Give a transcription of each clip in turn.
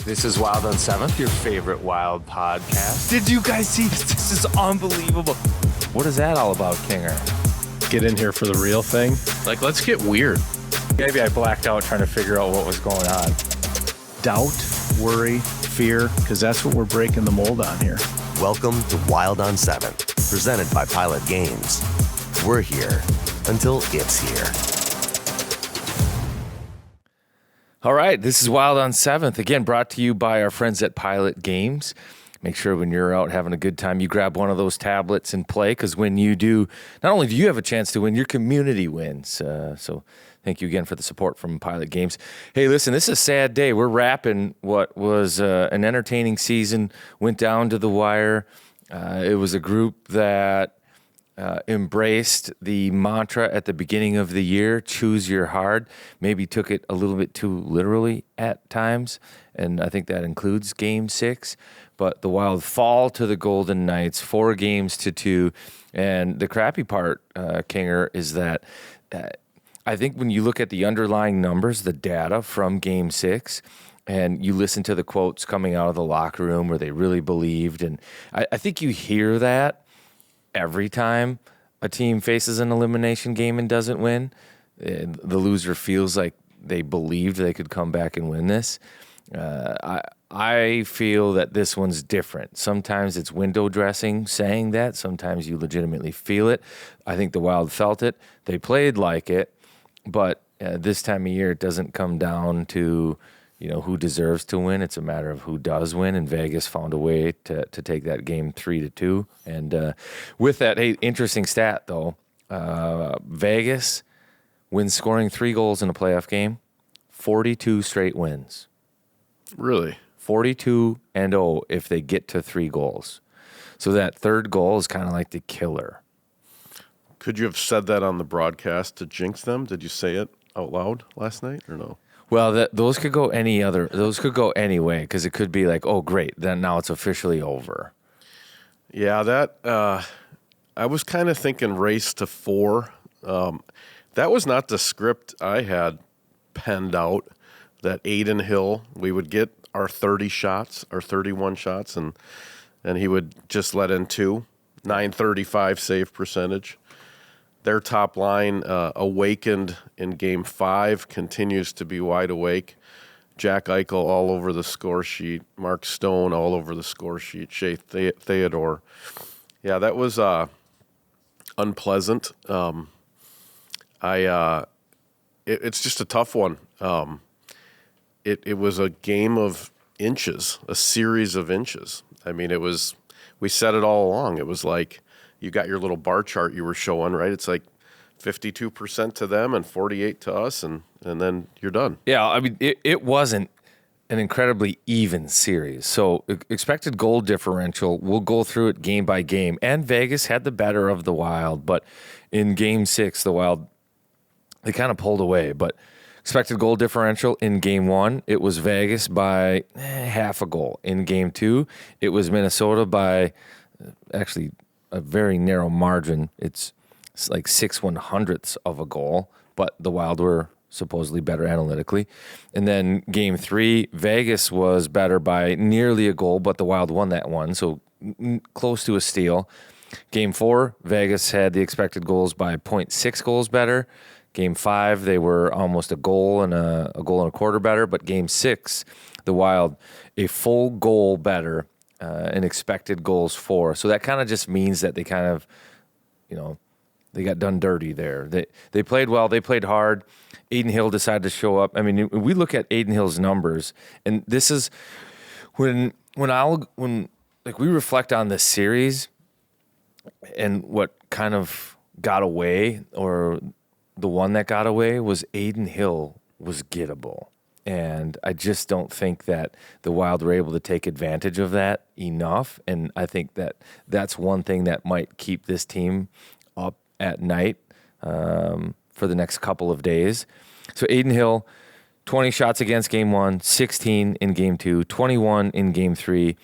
This is Wild on 7th, your favorite Wild podcast. Did you guys see this? This is unbelievable. What is that all about, Kinger? Get in here for the real thing. Like, let's get weird. Maybe I blacked out trying to figure out what was going on. Doubt, worry, fear, because that's what we're breaking the mold on here. Welcome to Wild on 7th, presented by Pilot Games. We're here until it's here. All right, this is Wild on 7th, again brought to you by our friends at Pilot Games. Make sure when you're out having a good time, you grab one of those tablets and play, because when you do, not only do you have a chance to win, your community wins. So thank you again for the support from Pilot Games. Hey, listen, this is a sad day. We're wrapping what was an entertaining season, went down to the wire. It was a group that embraced the mantra at the beginning of the year, choose your hard, maybe took it a little bit too literally at times, and I think that includes Game 6. But the Wild fall to the Golden Knights 4-2, and the crappy part, Kinger, is that I think when you look at the underlying numbers, the data from Game 6, and you listen to the quotes coming out of the locker room where they really believed, and I think you hear that every time a team faces an elimination game and doesn't win. The loser feels like they believed they could come back and win this. I feel that this one's different. Sometimes it's window dressing saying that. Sometimes you legitimately feel it. I think the Wild felt it. They played like it. But this time of year, it doesn't come down to who deserves to win. It's a matter of who does win, and Vegas found a way to take that game 3-2. And with that, hey, interesting stat, though. Vegas wins scoring 3 goals in a playoff game, 42 straight wins. Really? 42-0 if they get to 3 goals. So that third goal is kind of like the killer. Could you have said that on the broadcast to jinx them? Did you say it out loud last night or no? Well, those could go Those could go any way, because it could be like, oh, great, then now it's officially over. Yeah, that I was kind of thinking race to 4. That was not the script I had penned out. That Adin Hill, we would get our 30 shots, our 31 shots, and he would just let in 2, .935 save percentage. Their top line awakened in Game 5, continues to be wide awake. Jack Eichel all over the score sheet. Mark Stone all over the score sheet. Shea Theodore. Yeah, that was unpleasant. It's just a tough one. It was a game of inches, a series of inches. I mean, we said it all along. It was like, you got your little bar chart you were showing, right? It's like 52% to them and 48% to us, and then you're done. Yeah, I mean, it wasn't an incredibly even series. So expected goal differential, we'll go through it game by game. And Vegas had the better of the Wild, but in Game 6, the Wild, they kind of pulled away. But expected goal differential in Game 1, it was Vegas by half a goal. In Game 2, it was Minnesota by actually a very narrow margin. It's like 6/100ths of a goal, but the Wild were supposedly better analytically. And then Game 3, Vegas was better by nearly a goal, but the Wild won that one, so close to a steal. Game 4, Vegas had the expected goals by 0.6 goals better. Game 5, they were almost a goal and a quarter better, but Game 6, the Wild, a full goal better. And expected goals for. So that kind of just means that they kind of, they got done dirty there. They played well. They played hard. Adin Hill decided to show up. I mean, we look at Adin Hill's numbers, and this is when we reflect on this series and what kind of got away, or the one that got away, was Adin Hill was gettable. And I just don't think that the Wild were able to take advantage of that enough. And I think that that's one thing that might keep this team up at night for the next couple of days. So Adin Hill, 20 shots against Game 1, 16 in Game 2, 21 in Game 3,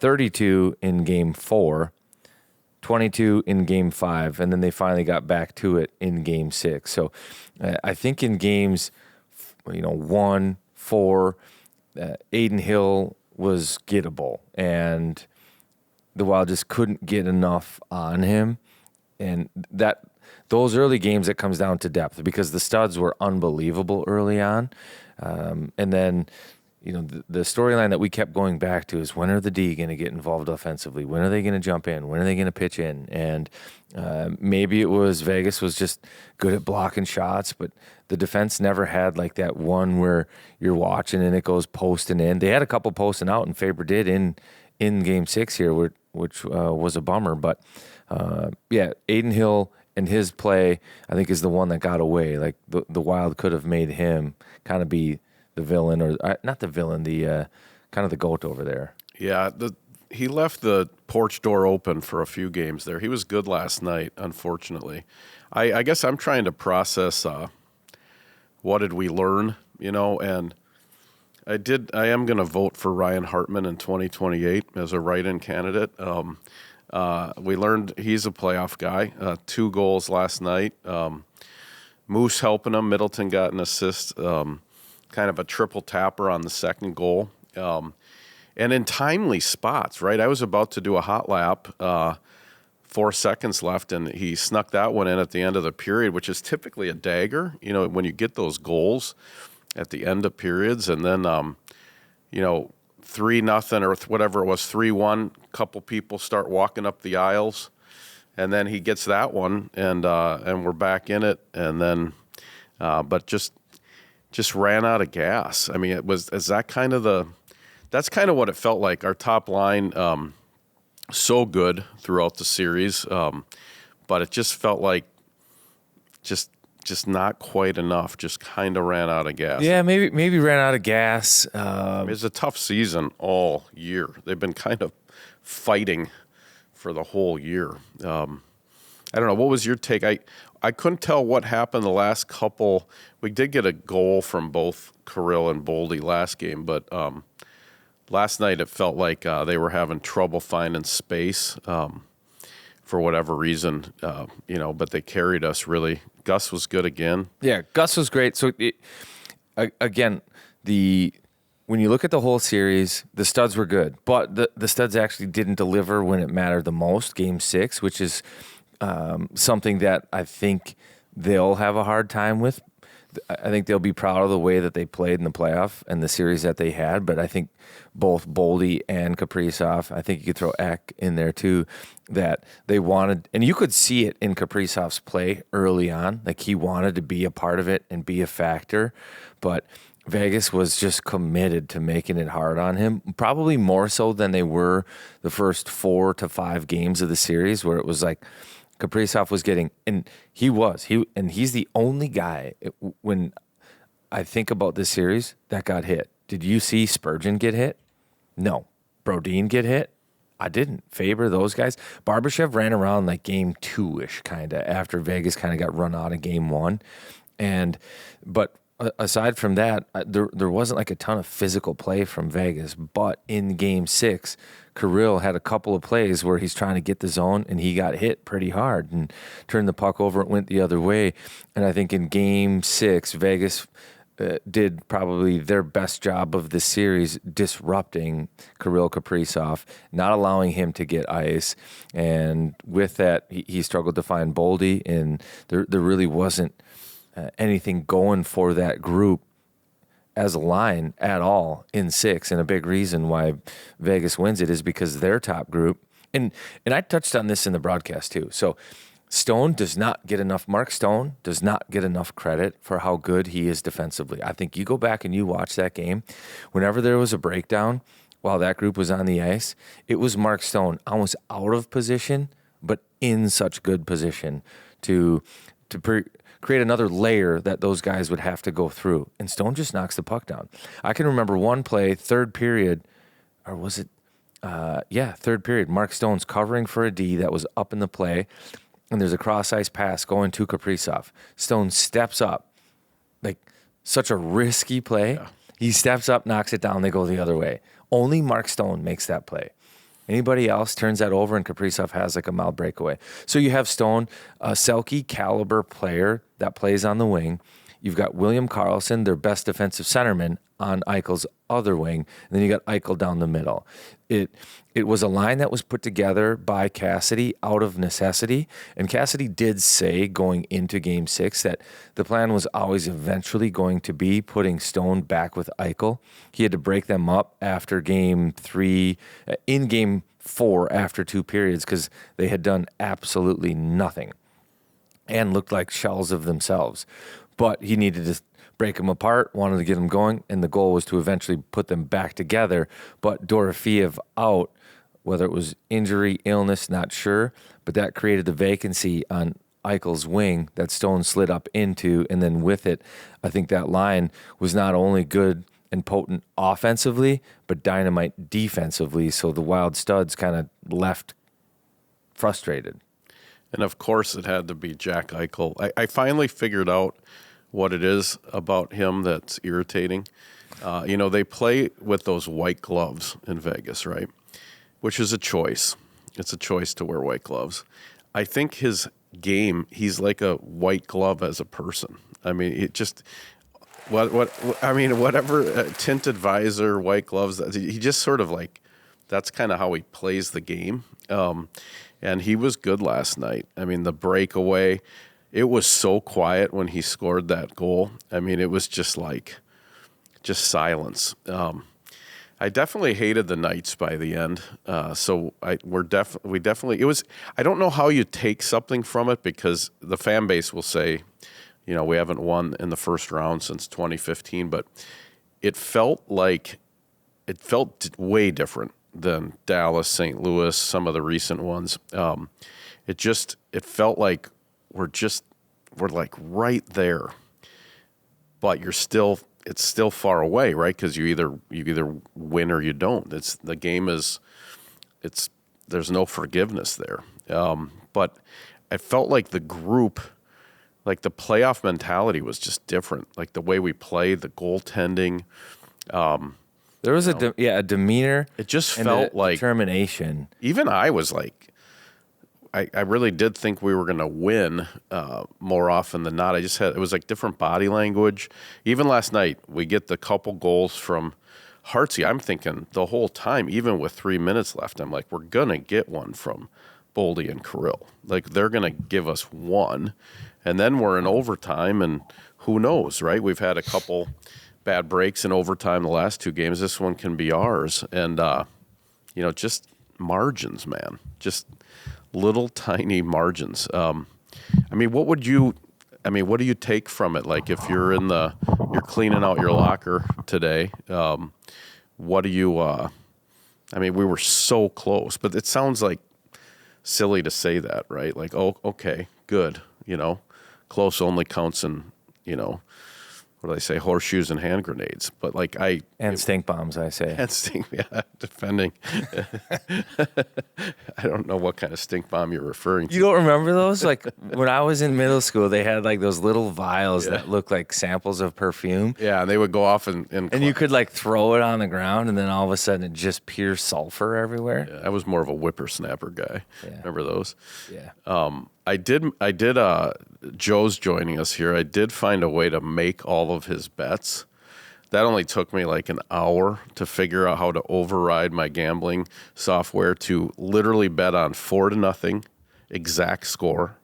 32 in Game 4, 22 in Game 5, and then they finally got back to it in Game 6. So I think in games 1, 4, Aiden Hill was gettable, and the Wild just couldn't get enough on him. And those early games, it comes down to depth because the studs were unbelievable early on. And then, the storyline that we kept going back to is, when are the D going to get involved offensively? When are they going to jump in? When are they going to pitch in? And maybe it was Vegas was just good at blocking shots, but the defense never had like that one where you're watching and it goes posting in. They had a couple posting out, and Faber did in Game 6 here, which was a bummer. But, Aiden Hill and his play, I think, is the one that got away. Like, the Wild could have made him kind of be the villain, or not the villain, the kind of the goat over there. Yeah, he left the porch door open for a few games there. He was good last night, unfortunately. I guess I'm trying to process what did we learn, and I am going to vote for Ryan Hartman in 2028 as a write-in candidate. We learned he's a playoff guy. 2 goals last night. Moose helping him. Middleton got an assist. Kind of a triple tapper on the second goal. And in timely spots, right? I was about to do a hot lap, 4 seconds left, and he snuck that one in at the end of the period, which is typically a dagger, when you get those goals at the end of periods. And then, 3-0 or whatever it was, 3-1, couple people start walking up the aisles, and then he gets that one, and we're back in it. And then, but just ran out of gas. I mean, that's kind of what it felt like. Our top line, so good throughout the series, but it just felt like just not quite enough. Just kind of ran out of gas. Yeah, maybe ran out of gas. It's a tough season all year. They've been kind of fighting for the whole year. I don't know. What was your take? I couldn't tell what happened the last couple. We did get a goal from both Kirill and Boldy last game, but last night it felt like they were having trouble finding space for whatever reason, but they carried us really. Gus was good again. Yeah, Gus was great. So, again, when you look at the whole series, the studs were good, but the studs actually didn't deliver when it mattered the most, Game 6, which is something that I think they'll have a hard time with. I think they'll be proud of the way that they played in the playoff and the series that they had, but I think both Boldy and Kaprizov, I think you could throw Eck in there too, that they wanted, and you could see it in Kaprizov's play early on, like he wanted to be a part of it and be a factor, but Vegas was just committed to making it hard on him, probably more so than they were the first 4 to 5 games of the series, where it was like Kaprizov was getting, and he's the only guy, when I think about this series, that got hit. Did you see Spurgeon get hit? No. Brodin get hit? I didn't. Faber, those guys. Barbashev ran around like Game 2-ish, kind of, after Vegas kind of got run out of Game 1. But aside from that, there wasn't like a ton of physical play from Vegas. But in Game 6, Kirill had a couple of plays where he's trying to get the zone, and he got hit pretty hard and turned the puck over. It went the other way. And I think in Game 6, Vegas did probably their best job of the series, disrupting Kirill Kaprizov, not allowing him to get ice. And with that, he struggled to find Boldy, and there really wasn't anything going for that group as a line at all in 6. And a big reason why Vegas wins it is because their top group, and I touched on this in the broadcast too. So Mark Stone does not get enough credit for how good he is defensively. I think you go back and you watch that game, whenever there was a breakdown while that group was on the ice, it was Mark Stone almost out of position, but in such good position to create another layer that those guys would have to go through. And Stone just knocks the puck down. I can remember one play, third period, or was it? Third period. Mark Stone's covering for a D that was up in the play, and there's a cross-ice pass going to Kaprizov. Stone steps up, like such a risky play. Yeah. He steps up, knocks it down, they go the other way. Only Mark Stone makes that play. Anybody else turns that over, and Kaprizov has like a mild breakaway. So you have Stone, a Selke caliber player that plays on the wing. You've got William Karlsson, their best defensive centerman, on Eichel's other wing, and then you got Eichel down the middle. It was a line that was put together by Cassidy out of necessity, and Cassidy did say going into Game 6 that the plan was always eventually going to be putting Stone back with Eichel. He had to break them up after Game 3, in Game 4 after 2 periods, because they had done absolutely nothing and looked like shells of themselves. But he needed to break them apart, wanted to get them going, and the goal was to eventually put them back together. But Dorofeev out, whether it was injury, illness, not sure, but that created the vacancy on Eichel's wing that Stone slid up into, and then with it, I think that line was not only good and potent offensively, but dynamite defensively, so the Wild studs kind of left frustrated. And of course, it had to be Jack Eichel. I finally figured out what it is about him that's irritating. They play with those white gloves in Vegas, right? Which is a choice. It's a choice to wear white gloves. I think his game, he's like a white glove as a person. I mean, it just whatever tinted visor, white gloves. He just sort of like, that's kind of how he plays the game. And he was good last night. I mean, the breakaway, it was so quiet when he scored that goal. I mean, it was just silence. I definitely hated the Knights by the end. We definitely, it was, I don't know how you take something from it, because the fan base will say, we haven't won in the first round since 2015, but it felt way different than Dallas, St. Louis, some of the recent ones. It felt like we're like right there, but it's still far away, right? Because you either win or you don't. There's no forgiveness there. But I felt like the group, like the playoff mentality was just different. Like the way we play, the goaltending. There was a demeanor. It just felt like determination. Even I was like, I really did think we were going to win more often than not. It was like different body language. Even last night, we get the couple goals from Hartsey. I'm thinking the whole time, even with 3 minutes left, I'm like, we're going to get one from Boldy and Kirill. Like, they're going to give us one. And then we're in overtime, and who knows, right? We've had a couple bad breaks in overtime the last 2 games. This one can be ours. And, just margins, man. Just little tiny margins. What do you take from it? Like if you're you're cleaning out your locker today, what do you, we were so close, but it sounds like silly to say that, right? Like, oh, okay, good. Close only counts in, what do they say? Horseshoes and hand grenades. But Stink bombs, I say. And defending. I don't know what kind of stink bomb you're referring to. You don't remember those? Like when I was in middle school, they had like those little vials that looked like samples of perfume. Yeah, and they would go off and you could like throw it on the ground, and then all of a sudden it just pure sulfur everywhere. Yeah, I was more of a whippersnapper guy. Yeah. Remember those? Yeah. I did. Joe's joining us here. I did find a way to make all of his bets. That only took me like an hour to figure out how to override my gambling software to literally bet on 4-0 exact score.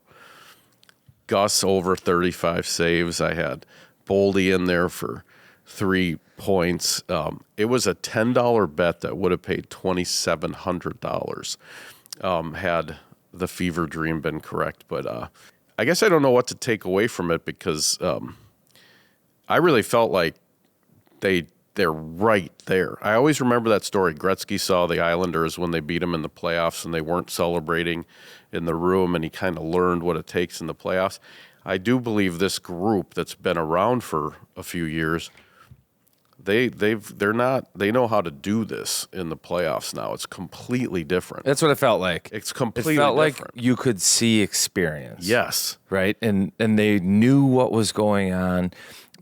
Gus over 35 saves. I had Boldy in there for 3 points. It was a $10 bet that would have paid $2,700 had the fever dream been correct. But I guess I don't know what to take away from it, because I really felt like they're right there. I always remember that story. Gretzky saw the Islanders when they beat them in the playoffs, and they weren't celebrating in the room, and he kind of learned what it takes in the playoffs. I do believe this group that's been around for a few years, they know how to do this in the playoffs now. It's completely different. That's what it felt like. It's completely different. It felt like you could see experience. Yes. Right? And they knew what was going on.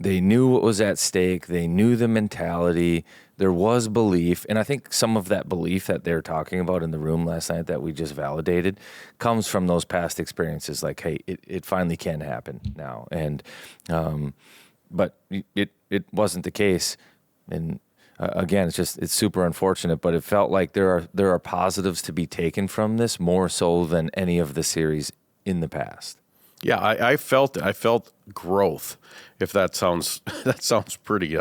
They knew what was at stake. They knew the mentality. There was belief. And I think some of that belief that they're talking about in the room last night that we just validated comes from those past experiences. Like, hey, it finally can happen now. And but it wasn't the case And again, it's super unfortunate, but it felt like there are positives to be taken from this more so than any of the series in the past. Yeah, I felt it. I felt growth. If that sounds pretty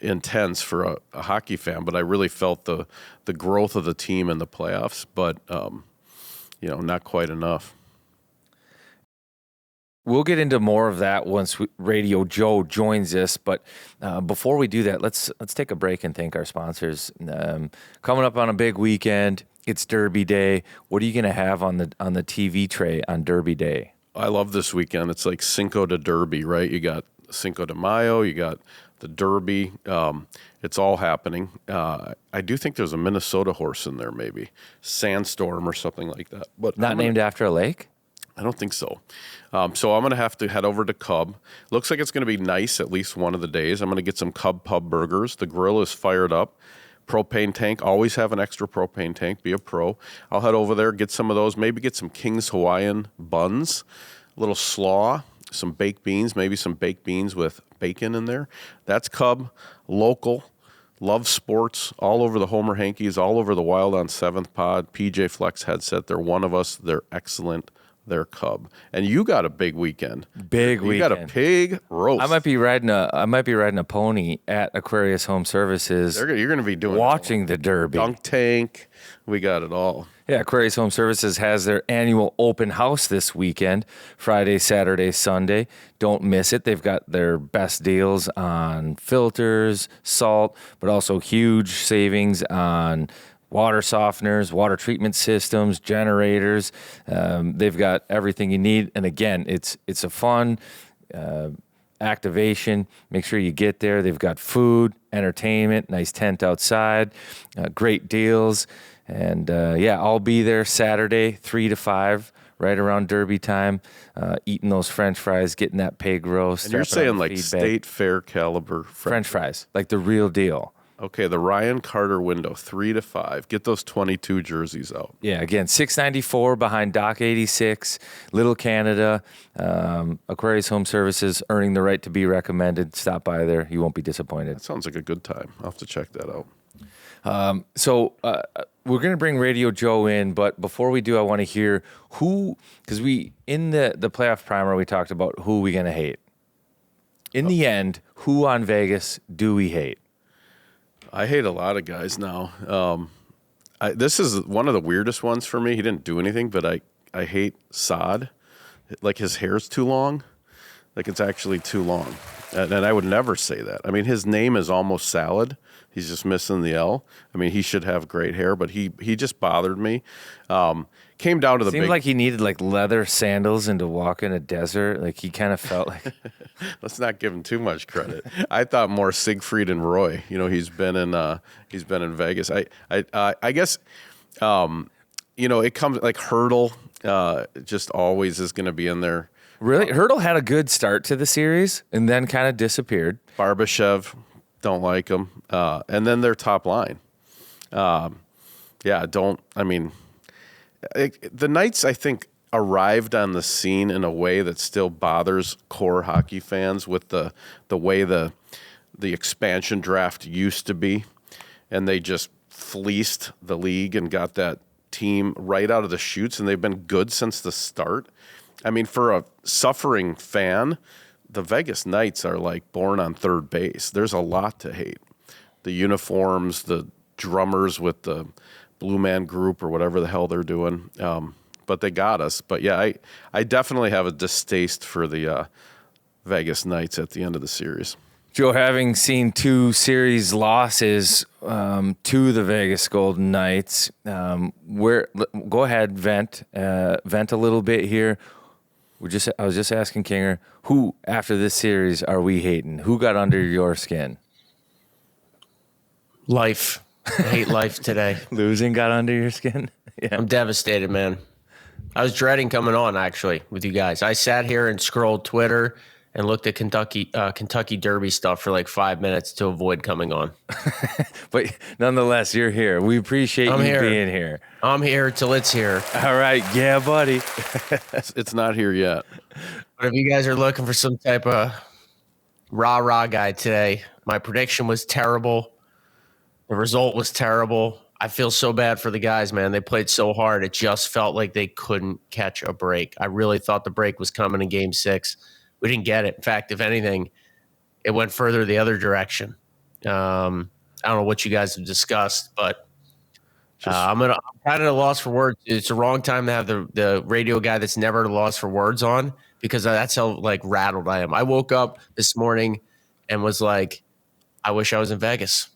intense for a hockey fan, but I really felt the growth of the team in the playoffs. But not quite enough. We'll get into more of that once Radio Joe joins us. But before we do that, let's take a break and thank our sponsors. Coming up on a big weekend, it's Derby Day. What are you going to have on the TV tray on Derby Day? I love this weekend. It's like Cinco de Derby, right? You got Cinco de Mayo, you got the Derby. It's all happening. I do think there's a Minnesota horse in there, maybe Sandstorm or something like that. But Not named after a lake? I don't think so. So I'm going to have to head over to Cub. Looks like it's going to be nice at least one of the days. I'm going to get some Cub Pub burgers. The grill is fired up. Propane tank. Always have an extra propane tank. Be a pro. I'll head over there, get some of those. Maybe get some King's Hawaiian buns, a little slaw, some baked beans, maybe some baked beans with bacon in there. That's Cub. Local. Love sports. All over the Homer Hankies. All over the Wild on 7th Pod. PJ Flex headset. They're one of us. They're excellent. They're Cub. And you got a big weekend. You got a pig roast. I might be riding a pony at Aquarius Home Services. You're going to be doing watching the Derby. Dunk tank. We got it all. Yeah, Aquarius Home Services has their annual open house this weekend, Friday, Saturday, Sunday. Don't miss it. They've got their best deals on filters, salt, but also huge savings on water softeners, water treatment systems, generators. They've got everything you need. And again, it's a fun activation. Make sure you get there. They've got food, entertainment, nice tent outside, great deals. And I'll be there Saturday, 3 to 5, right around Derby time, eating those French fries, getting that pig roast. And you're saying like state fair caliber French fries, like the real deal. Okay, the Ryan Carter window, 3 to 5. Get those 22 jerseys out. Yeah, again, $6.94 behind Dock 86, Little Canada, Aquarius Home Services, earning the right to be recommended. Stop by there. You won't be disappointed. That sounds like a good time. I'll have to check that out. So we're going to bring Radio Joe in, but before we do, I want to hear who, because in the playoff primer, we talked about who we going to hate. In the end, who on Vegas do we hate? I hate a lot of guys now. This is one of the weirdest ones for me. He didn't do anything, but I hate Saad. Like his hair's too long. Like it's actually too long. And I would never say that. I mean, his name is almost Salad. He's just missing the L. I mean, he should have great hair, but he just bothered me. Came down to the Seemed like he needed like leather sandals and to walk in a desert. Like he kind of felt like. Let's not give him too much credit. I thought more Siegfried and Roy. He's been in Vegas. I guess it comes like Hurdle. Just always is going to be in there. Really, Hurdle had a good start to the series and then kind of disappeared. Barbashev, don't like him, and then their top line. The Knights, I think, arrived on the scene in a way that still bothers core hockey fans with the way the expansion draft used to be, and they just fleeced the league and got that team right out of the chutes, and they've been good since the start. I mean, for a suffering fan, the Vegas Knights are like born on third base. There's a lot to hate. The uniforms, the drummers with the Blue Man Group or whatever the hell they're doing. But they got us. But yeah, I definitely have a distaste for the Vegas Knights at the end of the series. Joe, having seen 2 series losses to the Vegas Golden Knights, go ahead, vent a little bit here. I was just asking Kinger, who after this series are we hating? Who got under your skin? Life. I hate life today. Losing got under your skin? Yeah. I'm devastated, man. I was dreading coming on, actually, with you guys. I sat here and scrolled Twitter and looked at Kentucky Derby stuff for like 5 minutes to avoid coming on. But nonetheless, you're here. We appreciate you being here. I'm here till it's here. All right. Yeah, buddy. It's not here yet. But if you guys are looking for some type of rah guy today. My prediction was terrible. The result was terrible. I feel so bad for the guys, man. They played so hard. It just felt like they couldn't catch a break. I really thought the break was coming in game 6. We didn't get it. In fact, if anything, it went further the other direction. I don't know what you guys have discussed, but I'm kind of at a loss for words. It's the wrong time to have the radio guy that's never at a loss for words on, because that's how like rattled I am. I woke up this morning and was like, I wish I was in Vegas.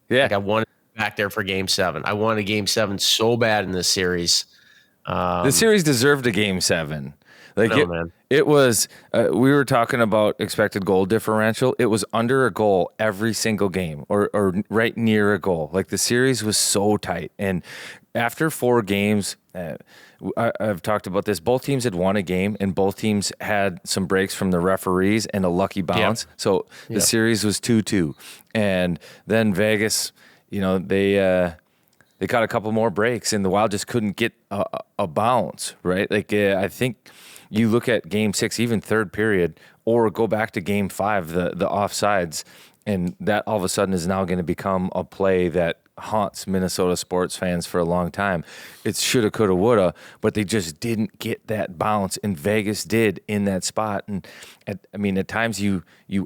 Yeah. Like I wanted back there for game 7. I wanted game 7 so bad in this series. The series deserved a game 7. Like man. It was, we were talking about expected goal differential. It was under a goal every single game or right near a goal. Like the series was so tight. And after 4 games, I've talked about this. Both teams had won a game and both teams had some breaks from the referees and a lucky bounce. Yep. So the series was 2-2. And then Vegas, they caught a couple more breaks and the Wild just couldn't get a bounce, right? Like I think you look at game 6, even third period, or go back to game 5, the offsides, and that all of a sudden is now going to become a play that haunts Minnesota sports fans for a long time. It's shoulda, coulda, woulda, but they just didn't get that bounce, and Vegas did in that spot. And at times you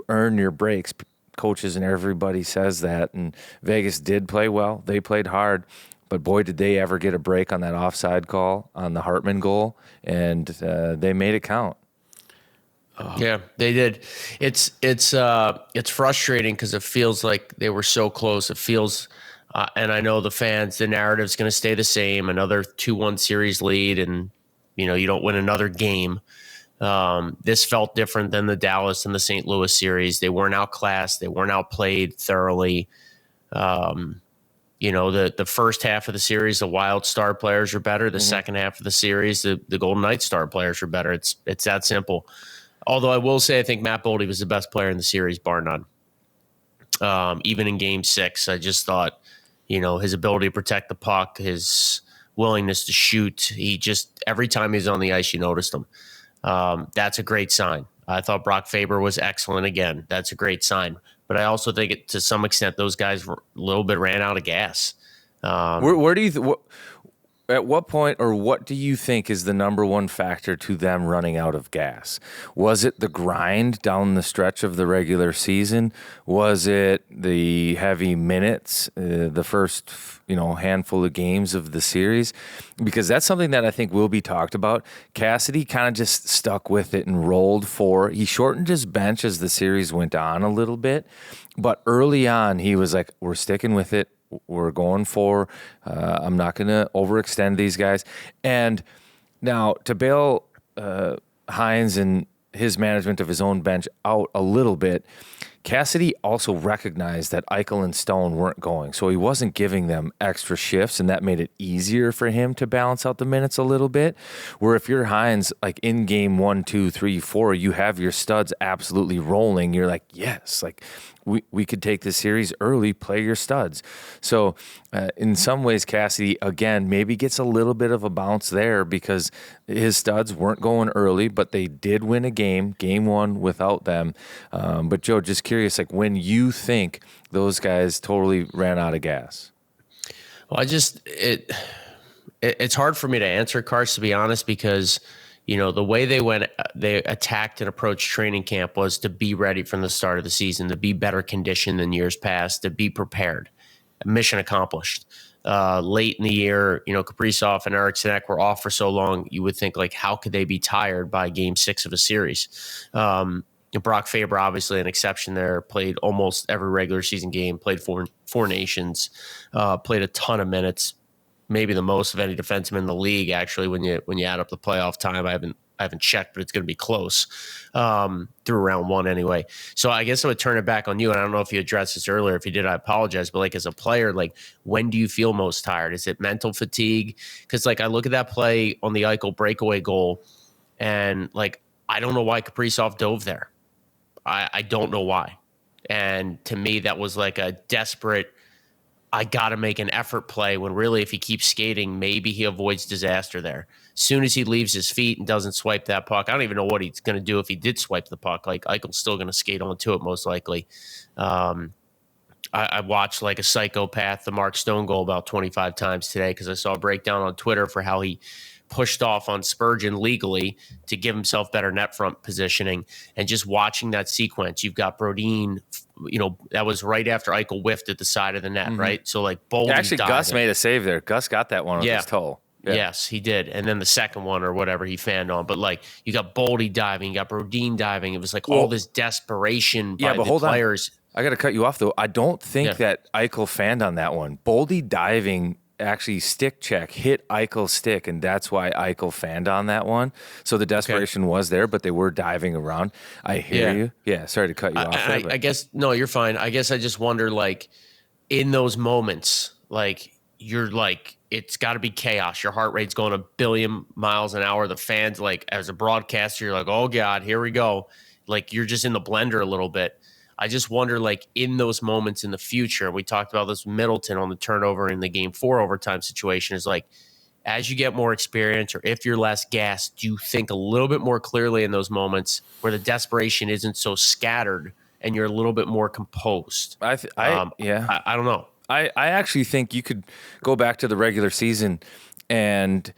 earn your breaks. Coaches and everybody says that, and Vegas did play well. They played hard, but boy, did they ever get a break on that offside call on the Hartman goal, and they made it count. Yeah, they did. It's frustrating because it feels like they were so close. It feels, and I know the fans, the narrative's going to stay the same. Another 2-1 series lead, and you don't win another game. This felt different than the Dallas and the St. Louis series. They weren't outclassed. They weren't outplayed thoroughly. The first half of the series, the Wild star players are better. The second half of the series, the Golden Knights star players are better. It's that simple. Although I will say, I think Matt Boldy was the best player in the series, bar none. Even in game 6, I just thought, his ability to protect the puck, his willingness to shoot, every time he's on the ice, you noticed him. That's a great sign. I thought Brock Faber was excellent again. That's a great sign. But I also think to some extent those guys a little bit ran out of gas. Where do you at what point or what do you think is the number one factor to them running out of gas? Was it the grind down the stretch of the regular season? Was it the heavy minutes, the first handful of games of the series? Because that's something that I think will be talked about. Cassidy kind of just stuck with it and rolled for. He shortened his bench as the series went on a little bit, but early on he was like, we're sticking with it. We're going for, I'm not going to overextend these guys. And now to bail Hines and his management of his own bench out a little bit, Cassidy also recognized that Eichel and Stone weren't going, so he wasn't giving them extra shifts, and that made it easier for him to balance out the minutes a little bit. Where if you're Hines, like in game 1, 2, 3, 4, you have your studs absolutely rolling. You're like, yes, like we could take this series early, play your studs. So in some ways, Cassidy, again, maybe gets a little bit of a bounce there because his studs weren't going early, but they did win a game 1 without them. But Joe, just curious, like when you think those guys totally ran out of gas? Well, it's hard for me to answer, Cars, to be honest, because the way they attacked and approached training camp was to be ready from the start of the season, to be better conditioned than years past, to be prepared. Mission accomplished. Late in the year, Kaprizov and Eric Sinek were off for so long, you would think, like, how could they be tired by game 6 of a series? Brock Faber, obviously an exception there, played almost every regular season game, played four nations, played a ton of minutes, maybe the most of any defenseman in the league, actually, when you add up the playoff time. I haven't checked, but it's going to be close through round 1 anyway. So I guess I would turn it back on you. And I don't know if you addressed this earlier. If you did, I apologize. But like as a player, like when do you feel most tired? Is it mental fatigue? Because like I look at that play on the Eichel breakaway goal, and like I don't know why Kaprizov dove there. I don't know why. And to me, that was like a desperate I got to make an effort play when really if he keeps skating, maybe he avoids disaster there. As soon as he leaves his feet and doesn't swipe that puck, I don't even know what he's going to do if he did swipe the puck. Like Eichel's still going to skate onto it most likely. I watched like a psychopath the Mark Stone goal about 25 times today because I saw a breakdown on Twitter for how he pushed off on Spurgeon legally to give himself better net front positioning. And just watching that sequence, you've got Brodin, that was right after Eichel whiffed at the side of the net, right? So like bold. Actually, Gus made a save there. Gus got that one with his toe. Yeah. Yes, he did. And then the second one or whatever he fanned on. But like you got Boldy diving, you got Brodin diving. It was like all this desperation by the players. I got to cut you off, though. I don't think that Eichel fanned on that one. Boldy diving, actually stick check, hit Eichel's stick, and that's why Eichel fanned on that one. So the desperation was there, but they were diving around. I hear you. Yeah, sorry to cut you off there. I guess, no, you're fine. I guess I just wonder, like, in those moments, like, you're like, it's got to be chaos. Your heart rate's going a billion miles an hour. The fans, like, as a broadcaster, you're like, oh, God, here we go. Like, you're just in the blender a little bit. I just wonder, like, in those moments in the future, we talked about this with Middleton on the turnover in the Game 4 overtime situation, is like, as you get more experience or if you're less gassed, do you think a little bit more clearly in those moments where the desperation isn't so scattered and you're a little bit more composed? I don't know. I actually think you could go back to the regular season, and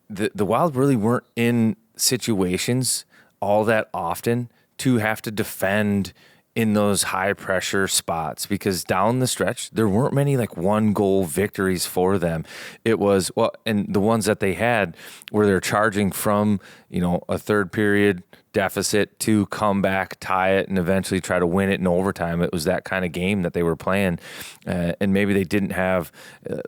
the Wild really weren't in situations all that often to have to defend in those high pressure spots, because down the stretch, there weren't many like 1-goal victories for them. It was, and the ones that they had where they're charging from, a third period deficit to come back, tie it, and eventually try to win it in overtime. It was that kind of game that they were playing. And maybe they didn't have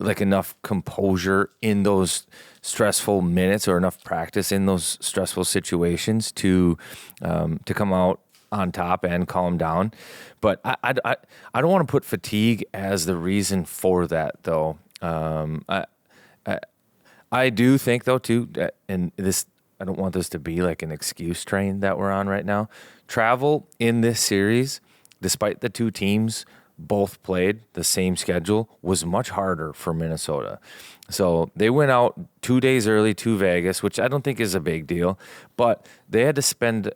like enough composure in those stressful minutes or enough practice in those stressful situations to come out on top and calm down. But I don't want to put fatigue as the reason for that, though. I do think, though, too, and this, I don't want this to be like an excuse train that we're on right now. Travel in this series, despite the two teams both played the same schedule, was much harder for Minnesota. So they went out 2 days early to Vegas, which I don't think is a big deal, but they had to spend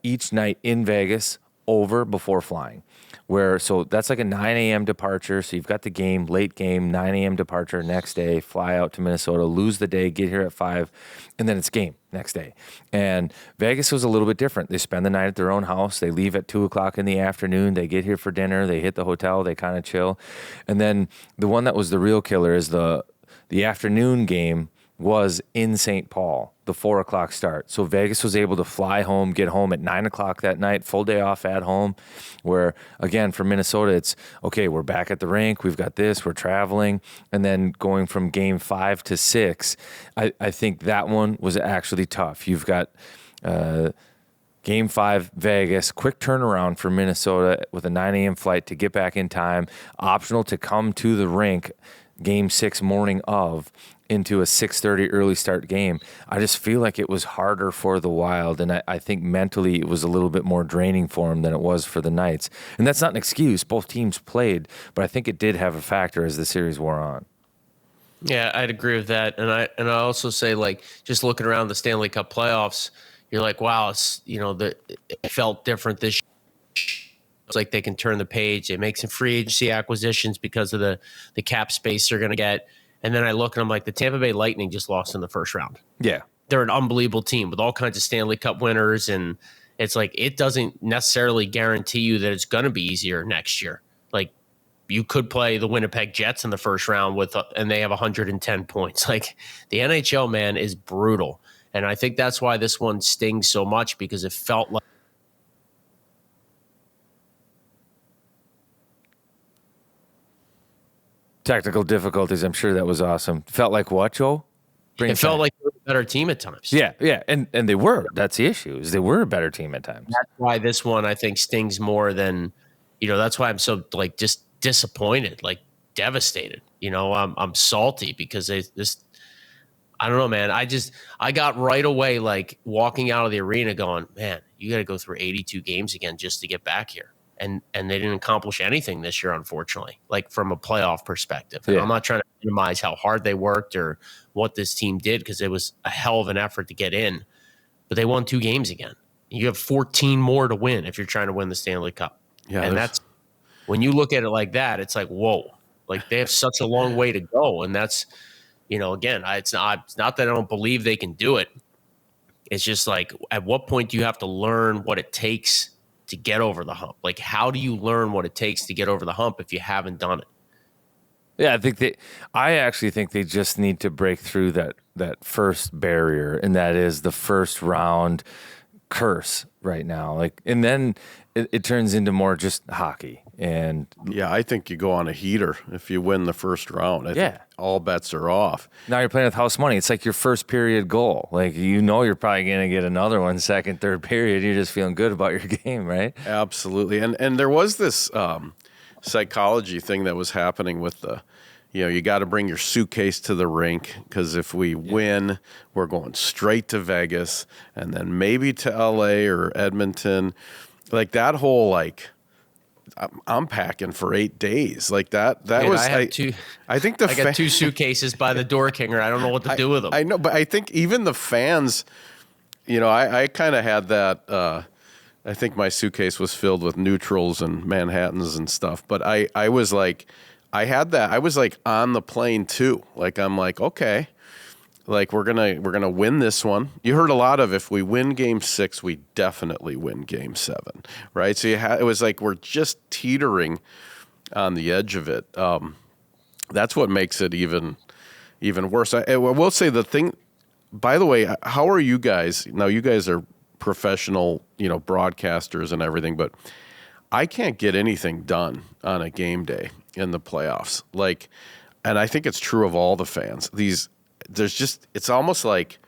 each night in Vegas over before flying. So that's like a 9 a.m. departure. So you've got the game, late game, 9 a.m. departure next day, fly out to Minnesota, lose the day, get here at 5, and then it's game next day. And Vegas was a little bit different. They spend the night at their own house. They leave at 2 o'clock in the afternoon. They get here for dinner. They hit the hotel. They kind of chill. And then the one that was the real killer is the afternoon game was in St. Paul, the 4 o'clock start. So Vegas was able to fly home, get home at 9 o'clock that night, full day off at home, where, again, for Minnesota, it's, okay, we're back at the rink, we've got this, we're traveling, and then going from game 5 to 6, I think that one was actually tough. You've got game 5, Vegas, quick turnaround for Minnesota with a 9 a.m. flight to get back in time, optional to come to the rink game 6 morning of, into a 6:30 early start game. I just feel like it was harder for the Wild, and I think mentally it was a little bit more draining for them than it was for the Knights. And that's not an excuse. Both teams played, but I think it did have a factor as the series wore on. Yeah, I'd agree with that. And I also say, like, just looking around the Stanley Cup playoffs, you're like, wow, it felt different this year. It's like they can turn the page. They make some free agency acquisitions because of the cap space they're going to get. And then I look and I'm like, the Tampa Bay Lightning just lost in the first round. Yeah. They're an unbelievable team with all kinds of Stanley Cup winners. And it's like, it doesn't necessarily guarantee you that it's going to be easier next year. Like, you could play the Winnipeg Jets in the first round and they have 110 points. Like, the NHL, man, is brutal. And I think that's why this one stings so much, because it felt like, technical difficulties. I'm sure that was awesome. Felt like what, Joe? Felt like they were a better team at times. Yeah, and they were. That's the issue. Is they were a better team at times. That's why this one, I think, stings more than, that's why I'm so, like, just disappointed, like, devastated. I'm salty because I don't know, man. I got right away, like, walking out of the arena going, man, you got to go through 82 games again just to get back here. and they didn't accomplish anything this year, unfortunately, like from a playoff perspective. And Yeah. I'm not trying to minimize how hard they worked or what this team did, because it was a hell of an effort to get in, but they won 2 games again. You have 14 more to win if you're trying to win the Stanley Cup. Yeah, and that's when you look at it like that, it's like, whoa, like they have such a long way to go. And that's, again, it's not that I don't believe they can do it. It's just like, at what point do you have to learn what it takes to get over the hump? Like, how do you learn what it takes to get over the hump if you haven't done it? Yeah, I actually think they just need to break through that first barrier, and that is the first round curse right now. Like, and then it turns into more just hockey. And yeah, I think you go on a heater if you win the first round. I think all bets are off. now you're playing with house money. It's like your first period goal. Like, you're probably going to get another one second, third period. You're just feeling good about your game, right? Absolutely. And there was this psychology thing that was happening with you got to bring your suitcase to the rink, because if we win, we're going straight to Vegas and then maybe to LA or Edmonton. Like that whole, I'm packing for 8 days. Like that was, I think I got 2 suitcases by the door, Kinger. I don't know what to do with them. I know, but I think even the fans, I kind of had that, I think my suitcase was filled with neutrals and Manhattans and stuff, but I was like, I had that. I was like on the plane too. Like, I'm like, okay, like we're gonna win this one. You heard a lot of, if we win Game 6, we definitely win Game 7, right? So it was like we're just teetering on the edge of it. That's what makes it even worse. I will say the thing. By the way, how are you guys? Now you guys are professional, broadcasters and everything, but I can't get anything done on a game day in the playoffs. Like, and I think it's true of all the fans. It's almost like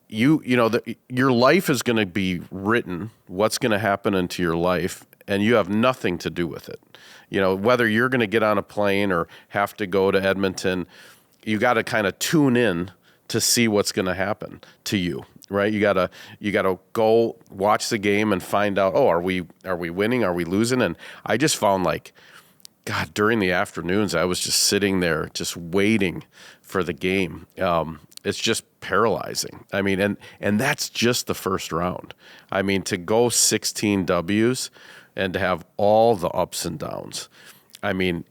your life is going to be written, what's going to happen into your life, and you have nothing to do with it. Whether you're going to get on a plane or have to go to Edmonton, you got to kind of tune in to see what's going to happen to you. Right, you gotta go watch the game and find out. Oh, are we winning? Are we losing? And I just found, like, God, during the afternoons, I was just sitting there, just waiting for the game. It's just paralyzing. I mean, and that's just the first round. I mean, to go 16 W's and to have all the ups and downs. I mean,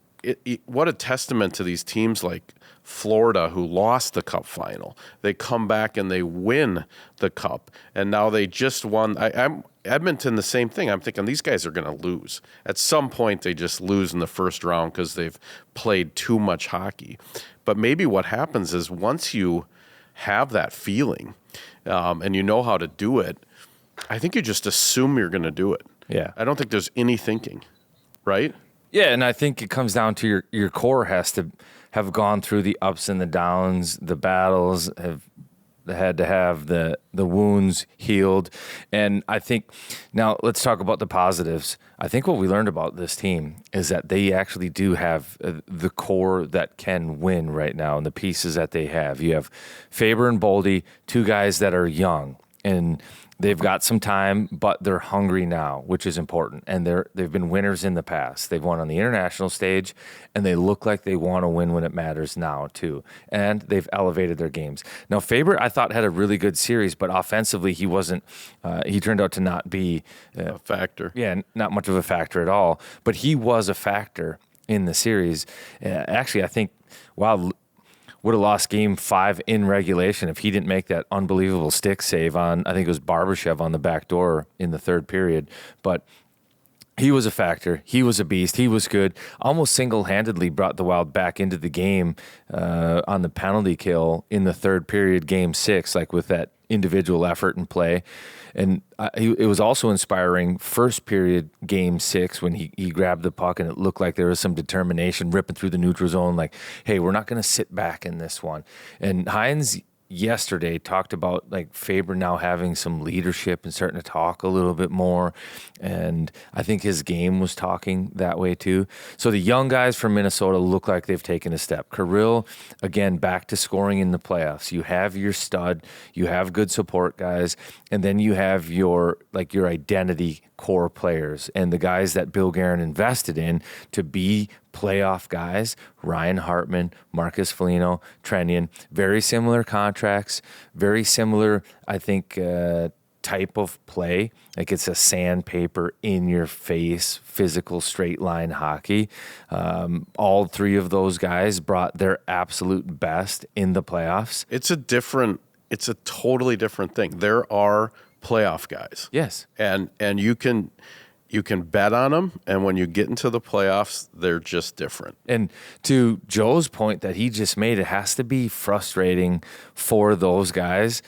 what a testament to these teams like Florida, who lost the Cup final. They come back and they win the Cup, and now they just won. I'm Edmonton, the same thing. I'm thinking these guys are going to lose. At some point, they just lose in the first round because they've played too much hockey. But maybe what happens is, once you have that feeling and you know how to do it, I think you just assume you're going to do it. Yeah. I don't think there's any thinking, right? Yeah, and I think it comes down to your core has to have gone through the ups and the downs, the battles, have had to have the wounds healed. And I think, now let's talk about the positives. I think what we learned about this team is that they actually do have the core that can win right now, and the pieces that they have. You have Faber and Boldy, 2 guys that are young, and they've got some time, but they're hungry now, which is important. And they've been winners in the past. They've won on the international stage, and they look like they want to win when it matters now, too. And they've elevated their games. Now, Faber, I thought, had a really good series, but offensively, he wasn't. He turned out to not be A factor. Yeah, not much of a factor at all. But he was a factor in the series. Actually, I think, wow, would have lost Game 5 in regulation if he didn't make that unbelievable stick save on, I think it was Barbashev on the back door in the third period. But he was a factor. He was a beast. He was good. Almost single-handedly brought the Wild back into the game on the penalty kill in the third period, Game 6, like with that individual effort and play. And it was also inspiring first period, Game 6, when he grabbed the puck and it looked like there was some determination ripping through the neutral zone, like, hey, we're not going to sit back in this one. And Hines yesterday talked about, like, Faber now having some leadership and starting to talk a little bit more. And I think his game was talking that way too. So the young guys from Minnesota look like they've taken a step. Kirill, again, back to scoring in the playoffs. You have your stud, you have good support guys, and then you have your identity core players and the guys that Bill Guerin invested in to be playoff guys. Ryan Hartman, Marcus Foligno, Trennion, very similar contracts, very similar, I think, type of play. Like it's a sandpaper in your face, physical straight line hockey. All three of those guys brought their absolute best in the playoffs. It's a totally different thing. There are playoff guys. Yes. And you can bet on them, and when you get into the playoffs, they're just different. And to Joe's point that he just made, it has to be frustrating for those guys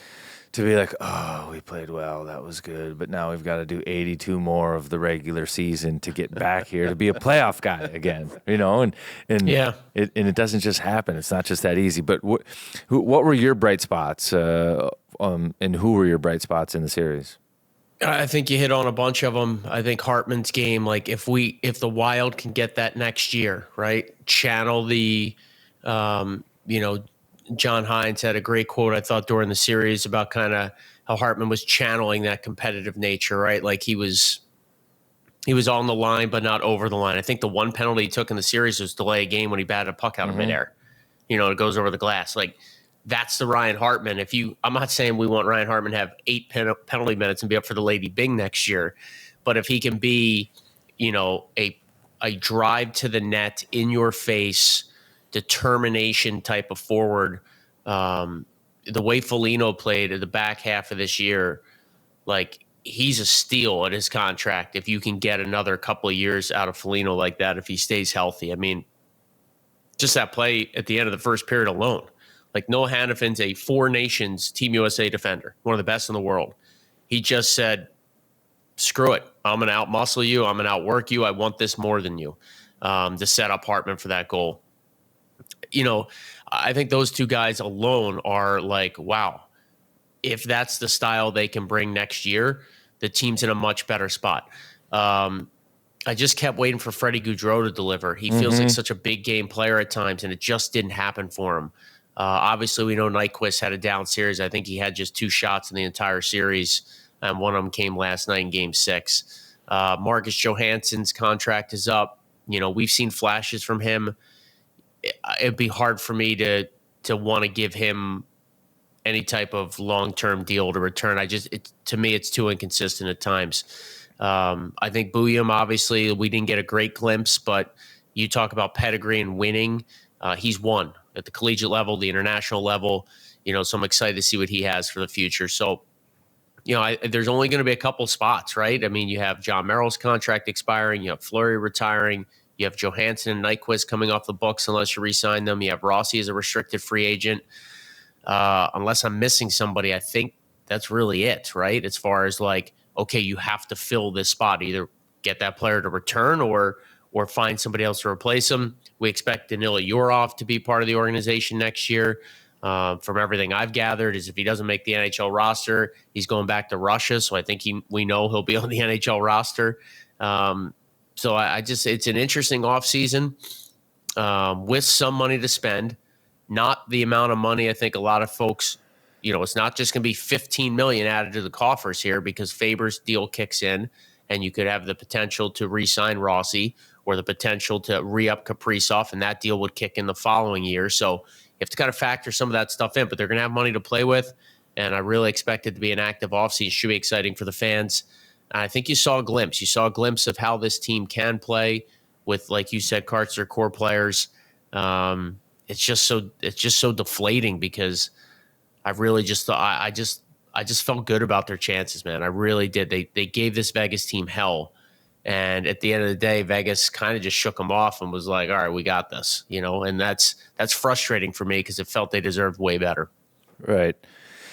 to be like, oh, we played well, that was good, but now we've got to do 82 more of the regular season to get back here to be a playoff guy again, and Yeah. It doesn't just happen. It's not just that easy. But what were your bright spots, and who were your bright spots in the series? I think you hit on a bunch of them. I think Hartman's game, like if the Wild can get that next year, right? Channel the, John Hines had a great quote, I thought, during the series about kind of how Hartman was channeling that competitive nature, right? Like he was on the line, but not over the line. I think the one penalty he took in the series was delay a game when he batted a puck out of midair. It goes over the glass. Like that's the Ryan Hartman. I'm not saying we want Ryan Hartman to have 8 penalty minutes and be up for the Lady Byng next year, but if he can be, a drive to the net, in your face, determination type of forward, the way Foligno played at the back half of this year, like he's a steal at his contract if you can get another couple of years out of Foligno like that if he stays healthy. I mean, just that play at the end of the first period alone. Like Noah Hannafin's a 4 Nations Team USA defender, one of the best in the world. He just said, screw it. I'm going to outmuscle you. I'm going to outwork you. I want this more than you, to set up Hartman for that goal. I think those two guys alone are like, wow, if that's the style they can bring next year, the team's in a much better spot. I just kept waiting for Freddie Gaudreau to deliver. He feels like such a big game player at times, and it just didn't happen for him. Obviously, we know Nyquist had a down series. I think he had just 2 shots in the entire series, and one of them came last night in Game 6. Marcus Johansson's contract is up. We've seen flashes from him. It'd be hard for me to want to give him any type of long-term deal to return. To me, it's too inconsistent at times. I think Bouillon, obviously, we didn't get a great glimpse, but you talk about pedigree and winning. He's won at the collegiate level, the international level, so I'm excited to see what he has for the future. So, there's only going to be a couple spots, right? I mean, you have John Merrill's contract expiring, you have Fleury retiring, you have Johansson and Nyquist coming off the books unless you re-sign them. You have Rossi as a restricted free agent. Unless I'm missing somebody, I think that's really it, right? As far as like, okay, you have to fill this spot, either get that player to return or find somebody else to replace him. We expect Danila Yurov to be part of the organization next year. From everything I've gathered, is if he doesn't make the NHL roster, he's going back to Russia. So I think we know he'll be on the NHL roster. So it's an interesting offseason with some money to spend, not the amount of money I think a lot of folks, it's not just going to be $15 million added to the coffers here because Faber's deal kicks in and you could have the potential to re-sign Rossi or the potential to re-up Kaprizov, and that deal would kick in the following year. So you have to kind of factor some of that stuff in, but they're going to have money to play with, and I really expect it to be an active offseason. Should be exciting for the fans. I think you saw a glimpse. You saw a glimpse of how this team can play with, like you said, Karts, their core players. It's just so deflating because I really just thought I just felt good about their chances, man. I really did. They gave this Vegas team hell, and at the end of the day, Vegas kind of just shook them off and was like, "All right, we got this," And that's frustrating for me because it felt they deserved way better. Right,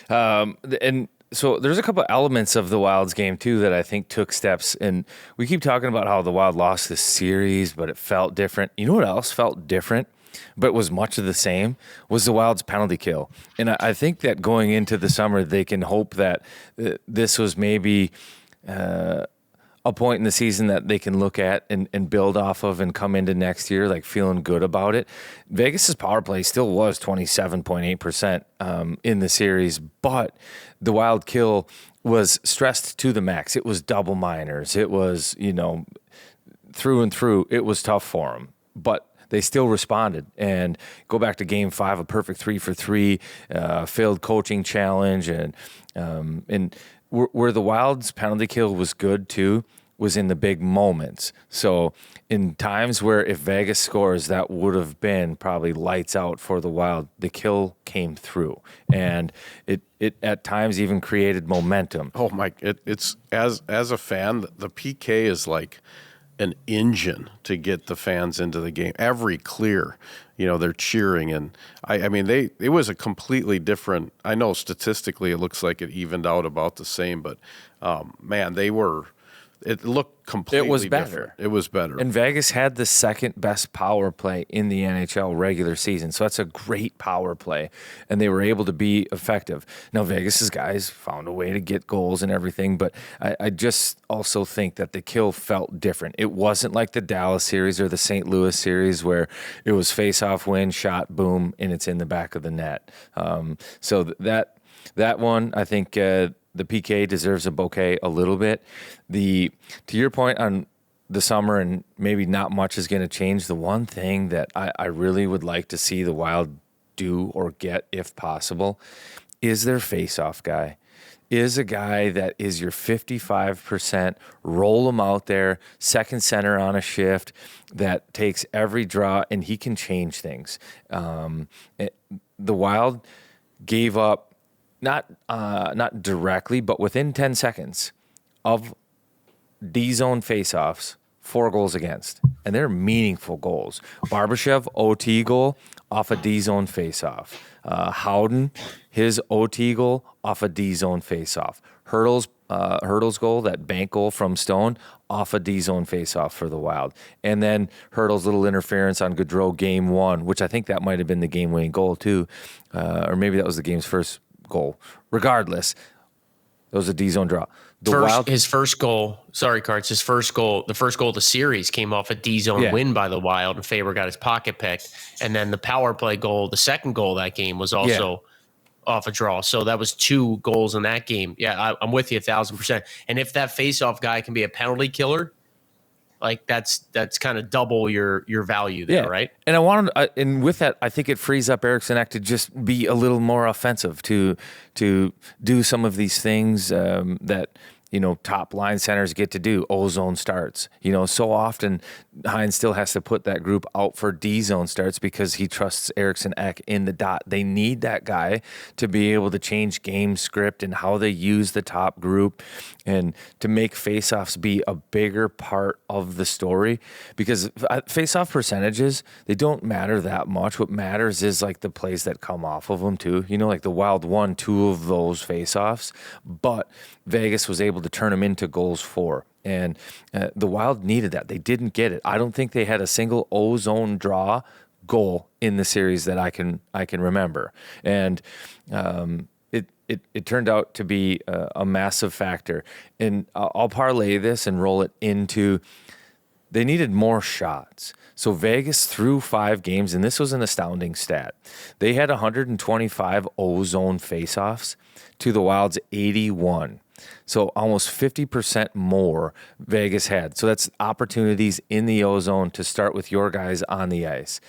and. So there's a couple elements of the Wild's game, too, that I think took steps. And we keep talking about how the Wild lost this series, but it felt different. You know what else felt different, but was much of the same, was the Wild's penalty kill. And I think that going into the summer, they can hope that this was maybe a a point in the season that they can look at and build off of and come into next year like feeling good about it. Vegas's power play still was 27.8% in the series, but the Wild kill was stressed to the max. It was double minors. It was, through and through, it was tough for them. But they still responded. And go back to Game 5, a perfect 3-for-3, failed coaching challenge, and where the Wild's penalty kill was good too was in the big moments. So in times where if Vegas scores, that would have been probably lights out for the Wild. The kill came through, and it at times even created momentum. Oh my! It's as a fan, the PK is like an engine to get the fans into the game. Every clear, they're cheering, and I mean it was a completely different. I know statistically it looks like it evened out about the same, but man, it looked completely It was better. different. It was better. And Vegas had the second best power play in the NHL regular season. So that's a great power play. And they were able to be effective. Now, Vegas's guys found a way to get goals and everything. But I just also think that the kill felt different. It wasn't like the Dallas series or the St. Louis series where it was face-off win, shot, boom, and it's in the back of the net. So that one, I think the PK deserves a bouquet a little bit. To your point on the summer, and maybe not much is going to change, the one thing that I really would like to see the Wild do or get, if possible, is their face-off guy. Is a guy that is your 55%, roll him out there, second center on a shift, that takes every draw, and he can change things. The Wild gave up, not directly, but within 10 seconds of D-zone faceoffs, 4 goals against. And they're meaningful goals. Barbashev, OT goal off a D-zone faceoff. Howden, his OT goal off a D-zone faceoff. Hurdle's goal, that bank goal from Stone, off a D-zone faceoff for the Wild. And then Hurdle's little interference on Gaudreau Game 1, which I think that might have been the game-winning goal too. Or maybe that was the game's first goal. Regardless, it was a D-zone draw. His first goal, the first goal of the series came off a D-zone win by the Wild, and Faber got his pocket picked. And then the power play goal, the second goal of that game, was also off a draw. So that was 2 goals in that game. Yeah, I'm with you 1,000%. And if that face-off guy can be a penalty killer, like that's kind of double your value there, right? And and with that, I think it frees up Eriksson Ek to just be a little more offensive, to do some of these things that top line centers get to do. O-zone starts. So often Hines still has to put that group out for D-zone starts because he trusts Eriksson Ek in the dot. They need that guy to be able to change game script and how they use the top group, and to make faceoffs be a bigger part of the story, because faceoff percentages, they don't matter that much. What matters is like the plays that come off of them too. Like the Wild won 2 of those faceoffs, but Vegas was able to turn them into goals 4. And the Wild needed that. They didn't get it. I don't think they had a single O-zone draw goal in the series that I can remember. And it turned out to be a massive factor. And I'll parlay this and roll it into, they needed more shots. So Vegas through 5 games, and this was an astounding stat, they had 125 O-zone faceoffs to the Wild's 81. So almost 50% more Vegas had. So that's opportunities in the O-zone to start with your guys on the ice.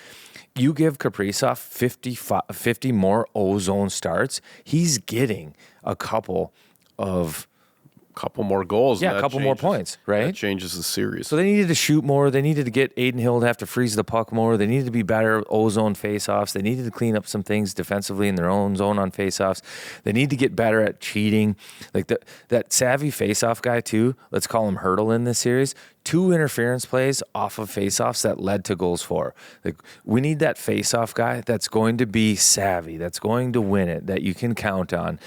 You give Kaprizov 50 more O-zone starts, he's getting a couple more goals. Yeah, a couple more points, right? That changes the series. So they needed to shoot more. They needed to get Aiden Hill to have to freeze the puck more. They needed to be better O-zone faceoffs. They needed to clean up some things defensively in their own zone on faceoffs. They need to get better at cheating. Like that savvy faceoff guy too, let's call him Hurdle in this series, 2 interference plays off of faceoffs that led to goals 4. Like, we need that faceoff guy that's going to be savvy, that's going to win it, that you can count on.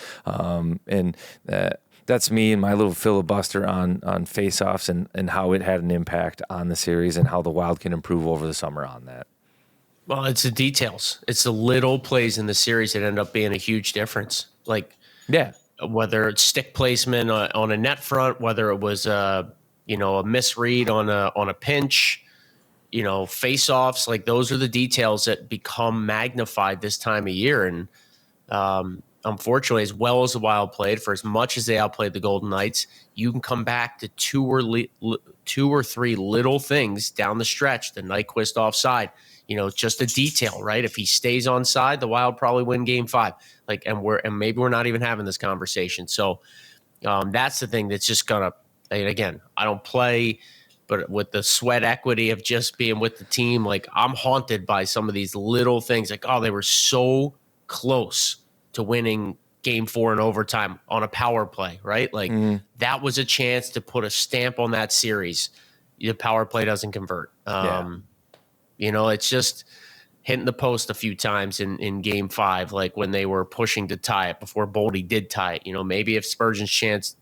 That's me and my little filibuster on faceoffs and how it had an impact on the series and how the Wild can improve over the summer on that. Well, it's the details. It's the little plays in the series that end up being a huge difference. Like, yeah, whether it's stick placement on a net front, whether it was a misread on a pinch, face-offs. Like, those are the details that become magnified this time of year. And unfortunately, as well as the Wild played, for as much as they outplayed the Golden Knights, you can come back to two or three little things down the stretch. The Nyquist offside, just a detail, right? If he stays on side, the Wild probably win Game 5. Like, and maybe we're not even having this conversation. So that's the thing that's just gonna. And again, I don't play, but with the sweat equity of just being with the team, like, I'm haunted by some of these little things. Like, oh, they were so close to winning Game 4 in overtime on a power play, right? Like, that was a chance to put a stamp on that series. The power play doesn't convert. It's just hitting the post a few times in Game 5, like when they were pushing to tie it before Boldy did tie it. Maybe if Spurgeon's chance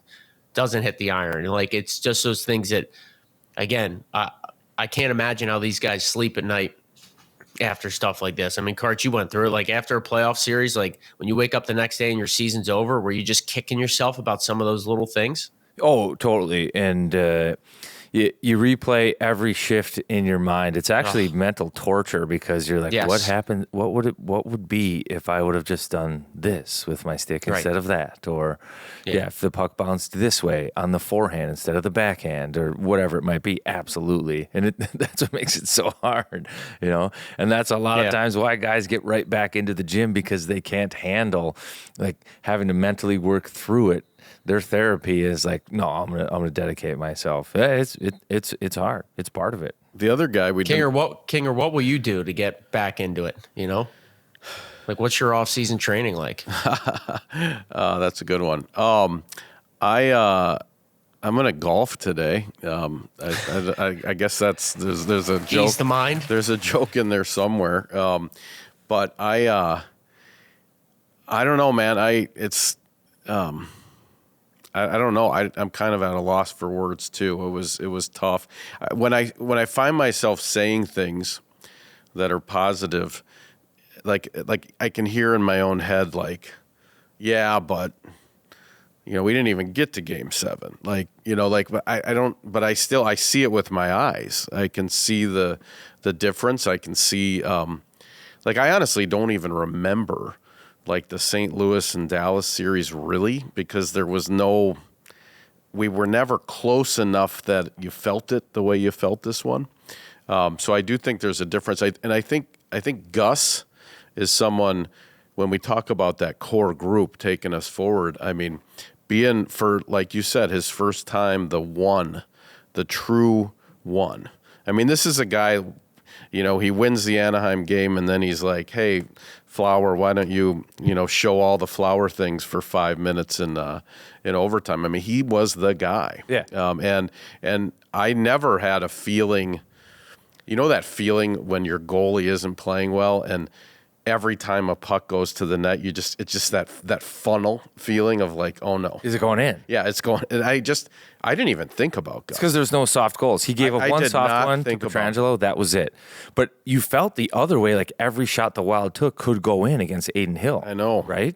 doesn't hit the iron. Like, it's just those things that, again, I can't imagine how these guys sleep at night after stuff like this. I mean, Kart, you went through it. Like, after a playoff series, like when you wake up the next day and your season's over, were you just kicking yourself about some of those little things? Oh, totally. And you replay every shift in your mind. It's actually mental torture because you're like, what happened? What would be if I would have just done this with my stick instead of that? Or if the puck bounced this way on the forehand instead of the backhand, or whatever it might be. Absolutely. And that's what makes it so hard, and that's a lot of times why guys get right back into the gym, because they can't handle like having to mentally work through it. Their therapy is like, no, I'm gonna dedicate myself. It's hard. It's part of it. The other guy Kinger, what will you do to get back into it? Like, what's your off-season training like? That's a good one. I'm gonna golf today. I guess there's a joke. Ease the mind. There's a joke in there somewhere. But I don't know, man. I don't know. I'm kind of at a loss for words too. It was tough. When I find myself saying things that are positive, like I can hear in my own head, like, yeah, but we didn't even get to Game 7. But I don't. But I see it with my eyes. I can see the difference. I can see. I honestly don't even remember like the St. Louis and Dallas series, really, because we were never close enough that you felt it the way you felt this one. So I do think there's a difference. I think Gus is someone, when we talk about that core group taking us forward, I mean, being, for, like you said, his first time, the true one. I mean, this is a guy, he wins the Anaheim game, and then he's like, hey, Flower, why don't you, show all the Flower things for 5 minutes in overtime? I mean, he was the guy. Yeah. And I never had a feeling, that feeling when your goalie isn't playing well, and every time a puck goes to the net, it's just that funnel feeling of like, oh no, is it going in? Yeah, it's going. And I didn't even think about Gus. It's because there's no soft goals. He gave up one soft one to Pietrangelo. That was it. But you felt the other way, like every shot the Wild took could go in against Aiden Hill. I know, right?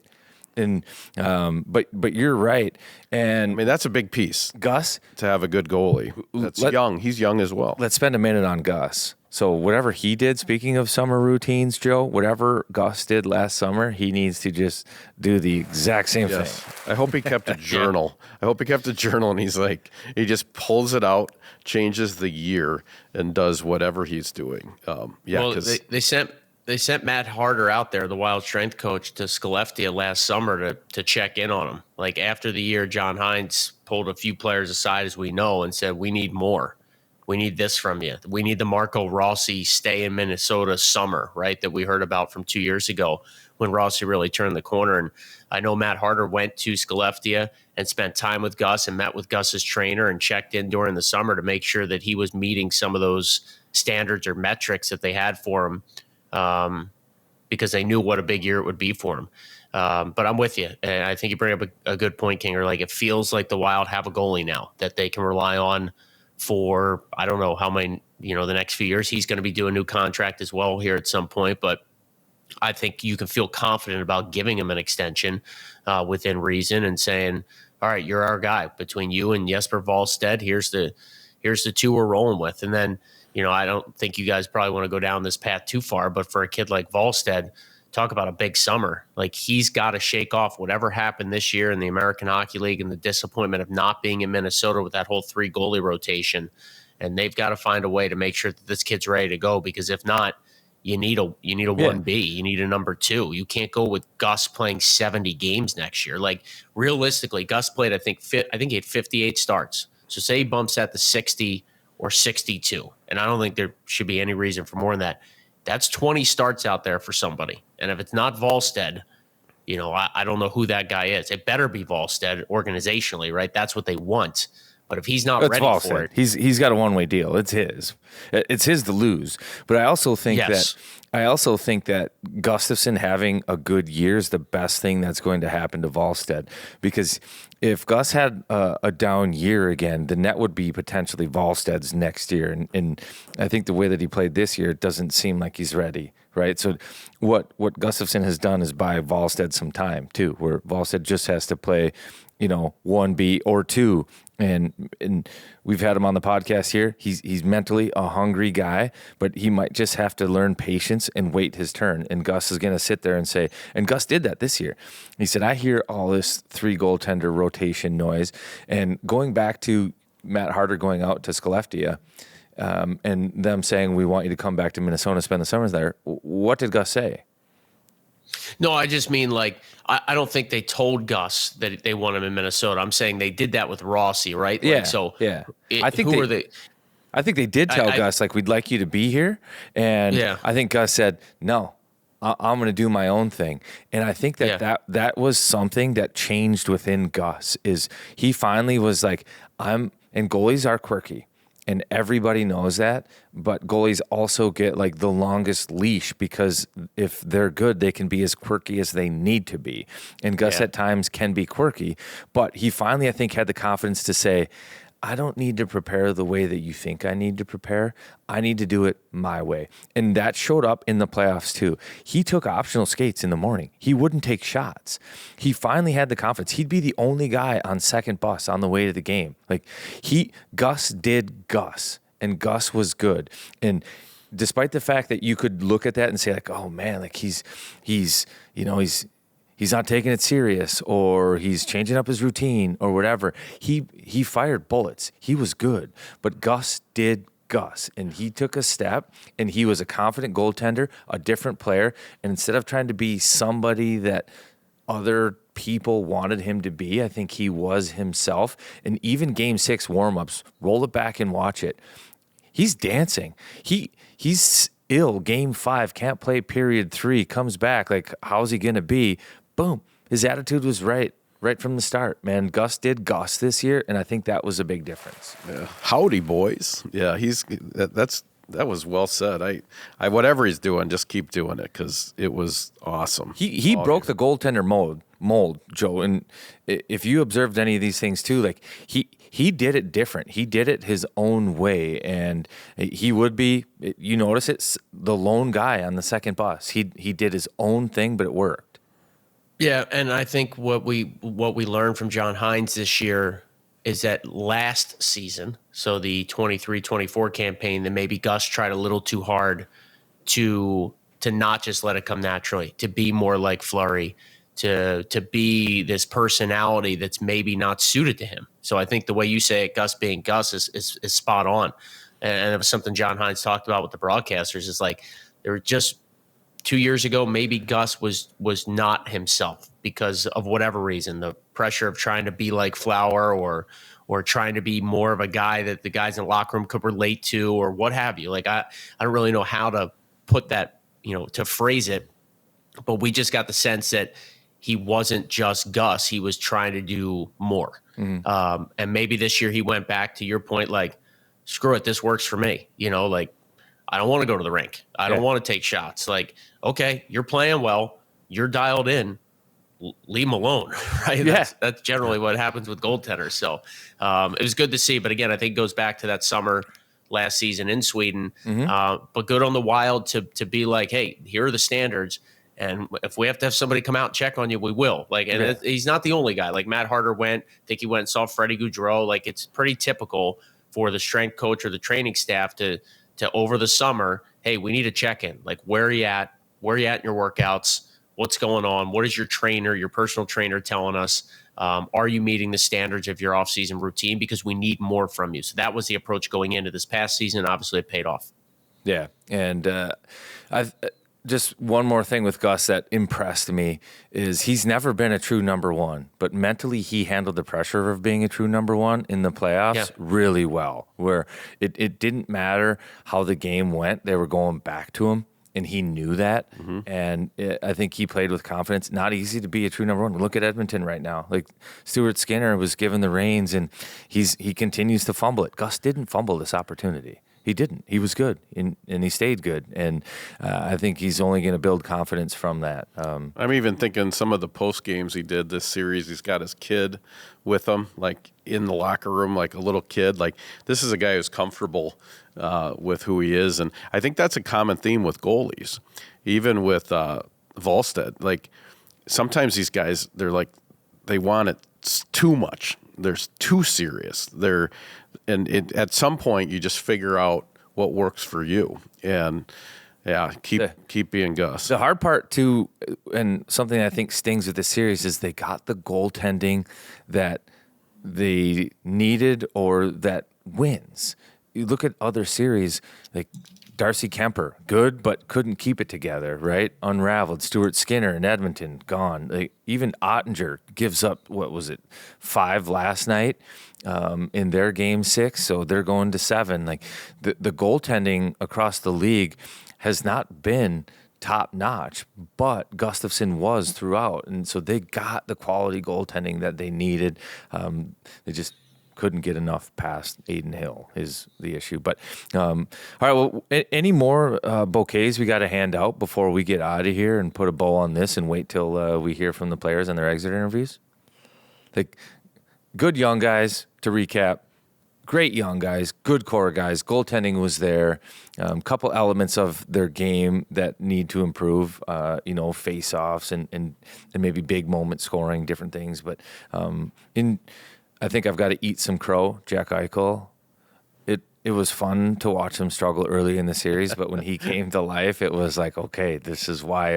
And but you're right. And I mean, that's a big piece, Gus, to have a good goalie. That's young. He's young as well. Let's spend a minute on Gus. So whatever he did, speaking of summer routines, Joe, whatever Gus did last summer, he needs to just do the exact same thing. I hope he kept a journal. I hope he kept a journal, and he's like, he just pulls it out, changes the year, and does whatever he's doing. Well, they sent Matt Harder out there, the Wild strength coach, to Skellefteå last summer to check in on him. Like, after the year, John Hines pulled a few players aside, as we know, and said, we need more. We need this from you. We need the Marco Rossi stay in Minnesota summer, right, that we heard about from 2 years ago when Rossi really turned the corner. And I know Matt Harder went to Skellefteå and spent time with Gus and met with Gus's trainer and checked in during the summer to make sure that he was meeting some of those standards or metrics that they had for him, because they knew what a big year it would be for him. But I'm with you. And I think you bring up a good point, Kinger. Like, it feels like the Wild have a goalie now that they can rely on for, I don't know how many, the next few years. He's going to be doing a new contract as well here at some point, but I think you can feel confident about giving him an extension within reason and saying, all right, you're our guy. Between you and Jesper Wallstedt, here's here's the two we're rolling with. And then, I don't think you guys probably want to go down this path too far, but for a kid like Volstead, talk about a big summer. Like, he's got to shake off whatever happened this year in the American Hockey League and the disappointment of not being in Minnesota with that whole 3 goalie rotation. And they've got to find a way to make sure that this kid's ready to go, because if not, you need a 1B. You need a number 2. You can't go with Gus playing 70 games next year. Like, realistically, Gus played, I think he had 58 starts. So say he bumps that to 60 or 62. And I don't think there should be any reason for more than that. That's 20 starts out there for somebody. And if it's not Volstead, I don't know who that guy is. It better be Volstead organizationally, right? That's what they want. But if he's not ready Volstead. for it, he's got a one-way deal. It's his. It's his to lose. But I also think that Gustafsson having a good year is the best thing that's going to happen to Volstead, because if Gus had a down year again, the net would be potentially Volstead's next year. And I think the way that he played this year, it doesn't seem like he's ready, right? So what Gustafsson has done is buy Volstead some time too, where Volstead just has to play 1B or 2. And we've had him on the podcast here. He's mentally a hungry guy, but he might just have to learn patience and wait his turn. And Gus is going to sit there and say, and Gus did that this year. He said, I hear all this 3 goaltender rotation noise. And going back to Matt Harder going out to Skellefteå and them saying, we want you to come back to Minnesota, spend the summers there. What did Gus say? No, I just mean, like, I don't think they told Gus that they want him in Minnesota. I'm saying they did that with Rossi, right? Yeah. Like, so yeah. I think I think they did tell Gus, like, we'd like you to be here. And I think Gus said, no, I'm going to do my own thing. And I think that was something that changed within Gus, is he finally was like, and goalies are quirky. And everybody knows that, but goalies also get like the longest leash, because if they're good, they can be as quirky as they need to be. And Gus at times can be quirky, but he finally, I think, had the confidence to say, I don't need to prepare the way that you think I need to prepare. I need to do it my way. And that showed up in the playoffs too. He took optional skates in the morning. He wouldn't take shots. He finally had the confidence. He'd be the only guy on second bus on the way to the game. Like, Gus did Gus, and Gus was good. And despite the fact that you could look at that and say, like, oh man, like he's not taking it serious, or he's changing up his routine or whatever. He fired bullets. He was good. But Gus did Gus, and he took a step, and he was a confident goaltender, a different player. And instead of trying to be somebody that other people wanted him to be, I think he was himself. And even Game 6 warmups, roll it back and watch it. He's dancing. He's ill. Game 5, can't play period 3, comes back. Like, how's he going to be? Boom. His attitude was right from the start, man. Gus did Gus this year, and I think that was a big difference. Yeah. Howdy, boys. Yeah, that was well said. I whatever he's doing, just keep doing it, because it was awesome. He broke the goaltender mold, Joe. And if you observed any of these things too, like he did it different. He did it his own way, and he would be. You notice it's the lone guy on the second bus. He did his own thing, but it worked. Yeah, and I think what we learned from John Hines this year is that last season, so the 23-24 campaign, that maybe Gus tried a little too hard to not just let it come naturally, to be more like Fleury, to be this personality that's maybe not suited to him. So I think the way you say it, Gus being Gus, is spot on. And it was something John Hines talked about with the broadcasters. Is like, they were just 2 years ago, maybe Gus was not himself because of whatever reason, the pressure of trying to be like Flower, or trying to be more of a guy that the guys in the locker room could relate to, or what have you. Like, I don't really know how to put that, to phrase it, but we just got the sense that he wasn't just Gus. He was trying to do more. Mm-hmm. And maybe this year he went back to your point, like, screw it, this works for me. Like, I don't want to go to the rink. I don't want to take shots. Like, okay, you're playing well. You're dialed in. Leave him alone, right? Yeah. That's generally what happens with goaltenders. So it was good to see. But again, I think it goes back to that summer last season in Sweden. Mm-hmm. But good on the Wild to be like, hey, here are the standards. And if we have to have somebody come out and check on you, we will. Like, and he's not the only guy. Like, Matt Harder went. I think he went and saw Freddie Gaudreau. Like, it's pretty typical for the strength coach or the training staff to over the summer, hey, we need to check in. Like, where are you at? Where are you at in your workouts? What's going on? What is your trainer, your personal trainer, telling us? Are you meeting the standards of your off-season routine? Because we need more from you. So that was the approach going into this past season. Obviously, it paid off. Yeah, and I've just one more thing with Gus that impressed me is he's never been a true number one, but mentally he handled the pressure of being a true number one in the playoffs really well, where it didn't matter how the game went. They were going back to him, and he knew that. And I think he played with confidence. Not easy to be a true number one. Look at Edmonton right now. Like, Stuart Skinner was given the reins, and he continues to fumble it. Gus didn't fumble this opportunity. He didn't. He was good, and he stayed good. And I think he's only going to build confidence from that. I'm even thinking some of the post games he did this series, he's got his kid with him, like in the locker room, like a little kid. Like, this is a guy who's comfortable with who he is. And I think that's a common theme with goalies, even with Volstead. Like, sometimes these guys, they're like, they want it too much. They're too serious. At some point you just figure out what works for you, and keep being Gus. The hard part too, and something I think stings with the series, is they got the goaltending that they needed or that wins. You look at other series like Darcy Kemper, good, but couldn't keep it together, right? Unraveled. Stuart Skinner in Edmonton, gone. Like, even Ottinger gives up, 5 last night in their game 6, so they're going to 7. Like, the goaltending across the league has not been top notch, but Gustafsson was throughout, and so they got the quality goaltending that they needed. They just couldn't get enough past Aiden Hill is the issue. But all right, well, any more bouquets we got to hand out before we get out of here and put a bow on this and wait till we hear from the players and their exit interviews? Like, good young guys, to recap. Great young guys, good core guys. Goaltending was there. Couple elements of their game that need to improve. Face-offs and maybe big moment scoring, different things. But I think I've got to eat some crow, Jack Eichel. It was fun to watch him struggle early in the series, but when he came to life, it was like, okay, this is why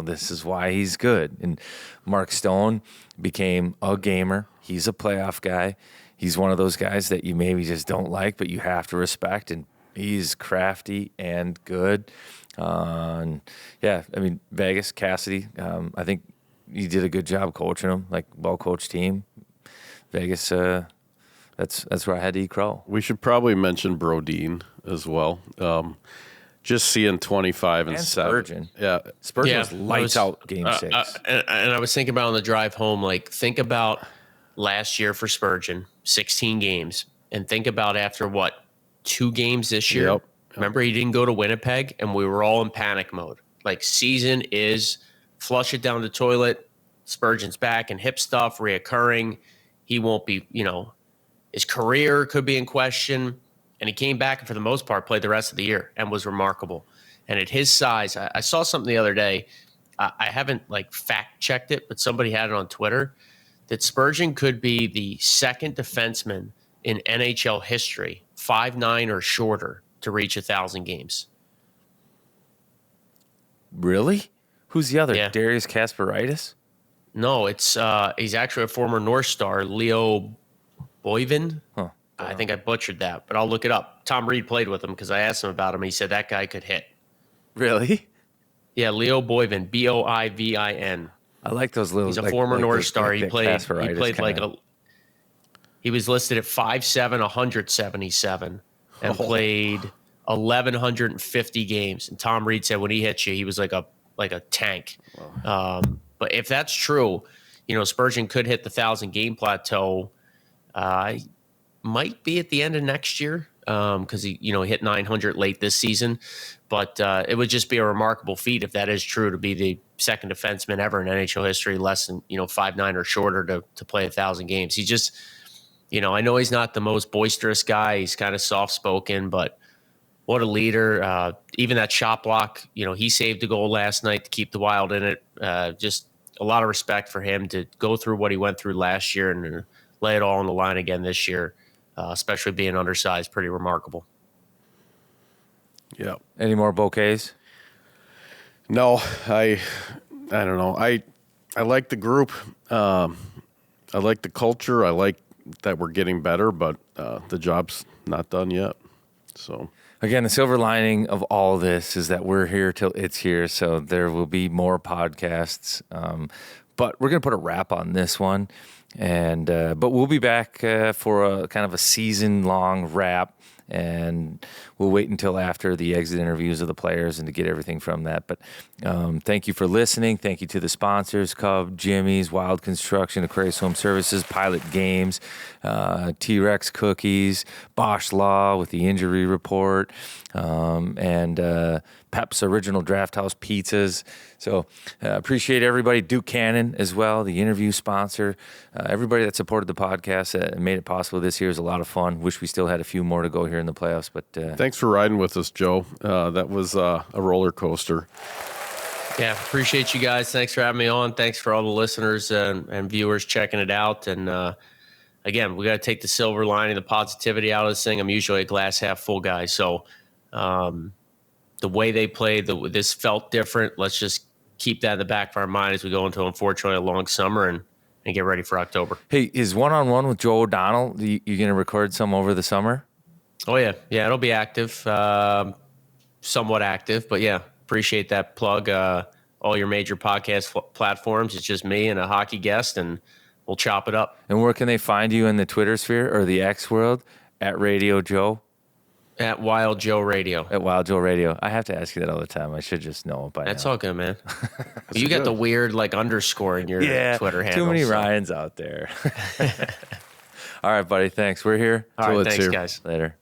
this is why he's good. And Mark Stone became a gamer. He's a playoff guy. He's one of those guys that you maybe just don't like, but you have to respect, and he's crafty and good. Vegas, Cassidy, I think you did a good job coaching him, like well-coached team. Vegas, that's where I had to eat crow. We should probably mention Brodin as well. Just seeing 25 and 7. Spurgeon. Yeah. Spurgeon was lights out game 6. And I was thinking about on the drive home, like, think about last year for Spurgeon, 16 games. And think about after, 2 games this year? Yep. Remember, he didn't go to Winnipeg, and we were all in panic mode. Like, season is flush it down the toilet. Spurgeon's back and hip stuff reoccurring. He won't be, his career could be in question. And he came back and for the most part played the rest of the year and was remarkable. And at his size, I saw something the other day. I haven't fact checked it, but somebody had it on Twitter that Spurgeon could be the second defenseman in NHL history, 5'9" or shorter, to reach 1,000 games. Really? Who's the other? Yeah. Darius Kasparaitis? No, it's he's actually a former North Star, Leo Boivin. Huh. I think I butchered that, but I'll look it up. Tom Reed played with him because I asked him about him. He said that guy could hit. Really? Yeah, Leo Boivin, Boivin. I like those little. He's a former North Star. He played kinda. He was listed at 5'7", 177, and played 1,150 games. And Tom Reed said when he hit you, he was like a tank. But if that's true, Spurgeon could hit the 1,000 game plateau. Might be at the end of next year because he hit 900 late this season. But it would just be a remarkable feat if that is true, to be the second defenseman ever in NHL history, less than 5'9" or shorter to play 1,000 games. He just, I know he's not the most boisterous guy. He's kind of soft spoken, but what a leader. Even that shot block, he saved a goal last night to keep the Wild in it. Just a lot of respect for him to go through what he went through last year and lay it all on the line again this year. especially being undersized, pretty remarkable. Yeah. Any more bouquets? No, I don't know. I like the group. I like the culture. I like that we're getting better, but the job's not done yet. So Again, the silver lining of all this is that we're here till it's here, so there will be more podcasts. But we're going to put a wrap on this one, and but we'll be back for a kind of a season-long wrap, and we'll wait until after the exit interviews of the players and to get everything from that. But thank you for listening. Thank you to the sponsors, Cub, Jimmy's, Wild Construction, Aquarius Home Services, Pilot Games, T-Rex Cookies, Bosch Law with the injury report, and Pep's Original Draft House Pizzas. So appreciate everybody. Duke Cannon as well, the interview sponsor. Everybody that supported the podcast and made it possible this year is a lot of fun. Wish we still had a few more to go here in the playoffs. But thanks for riding with us, Joe. That was a roller coaster. Yeah, appreciate you guys. Thanks for having me on. Thanks for all the listeners and viewers checking it out. And again, we got to take the silver lining, the positivity out of this thing. I'm usually a glass half full guy. So the way they played, this felt different. Let's just keep that in the back of our mind as we go into, unfortunately, a long summer and get ready for October. hey, is one-on-one with Joe O'Donnell, you going to record some over the summer? Oh, yeah. Yeah, it'll be active, somewhat active. But, yeah, appreciate that plug. All your major podcast platforms. It's just me and a hockey guest, and we'll chop it up. And where can they find you in the Twitter sphere or the X world? At Radio Joe? At Wild Joe Radio. At Wild Joe Radio. I have to ask you that all the time. I should just know by That's now. all good, man. You got the weird underscore in your Twitter handle. Too many so. Ryans out there. All right, buddy. Thanks. We're here. All right, it's thanks, here. guys. Later.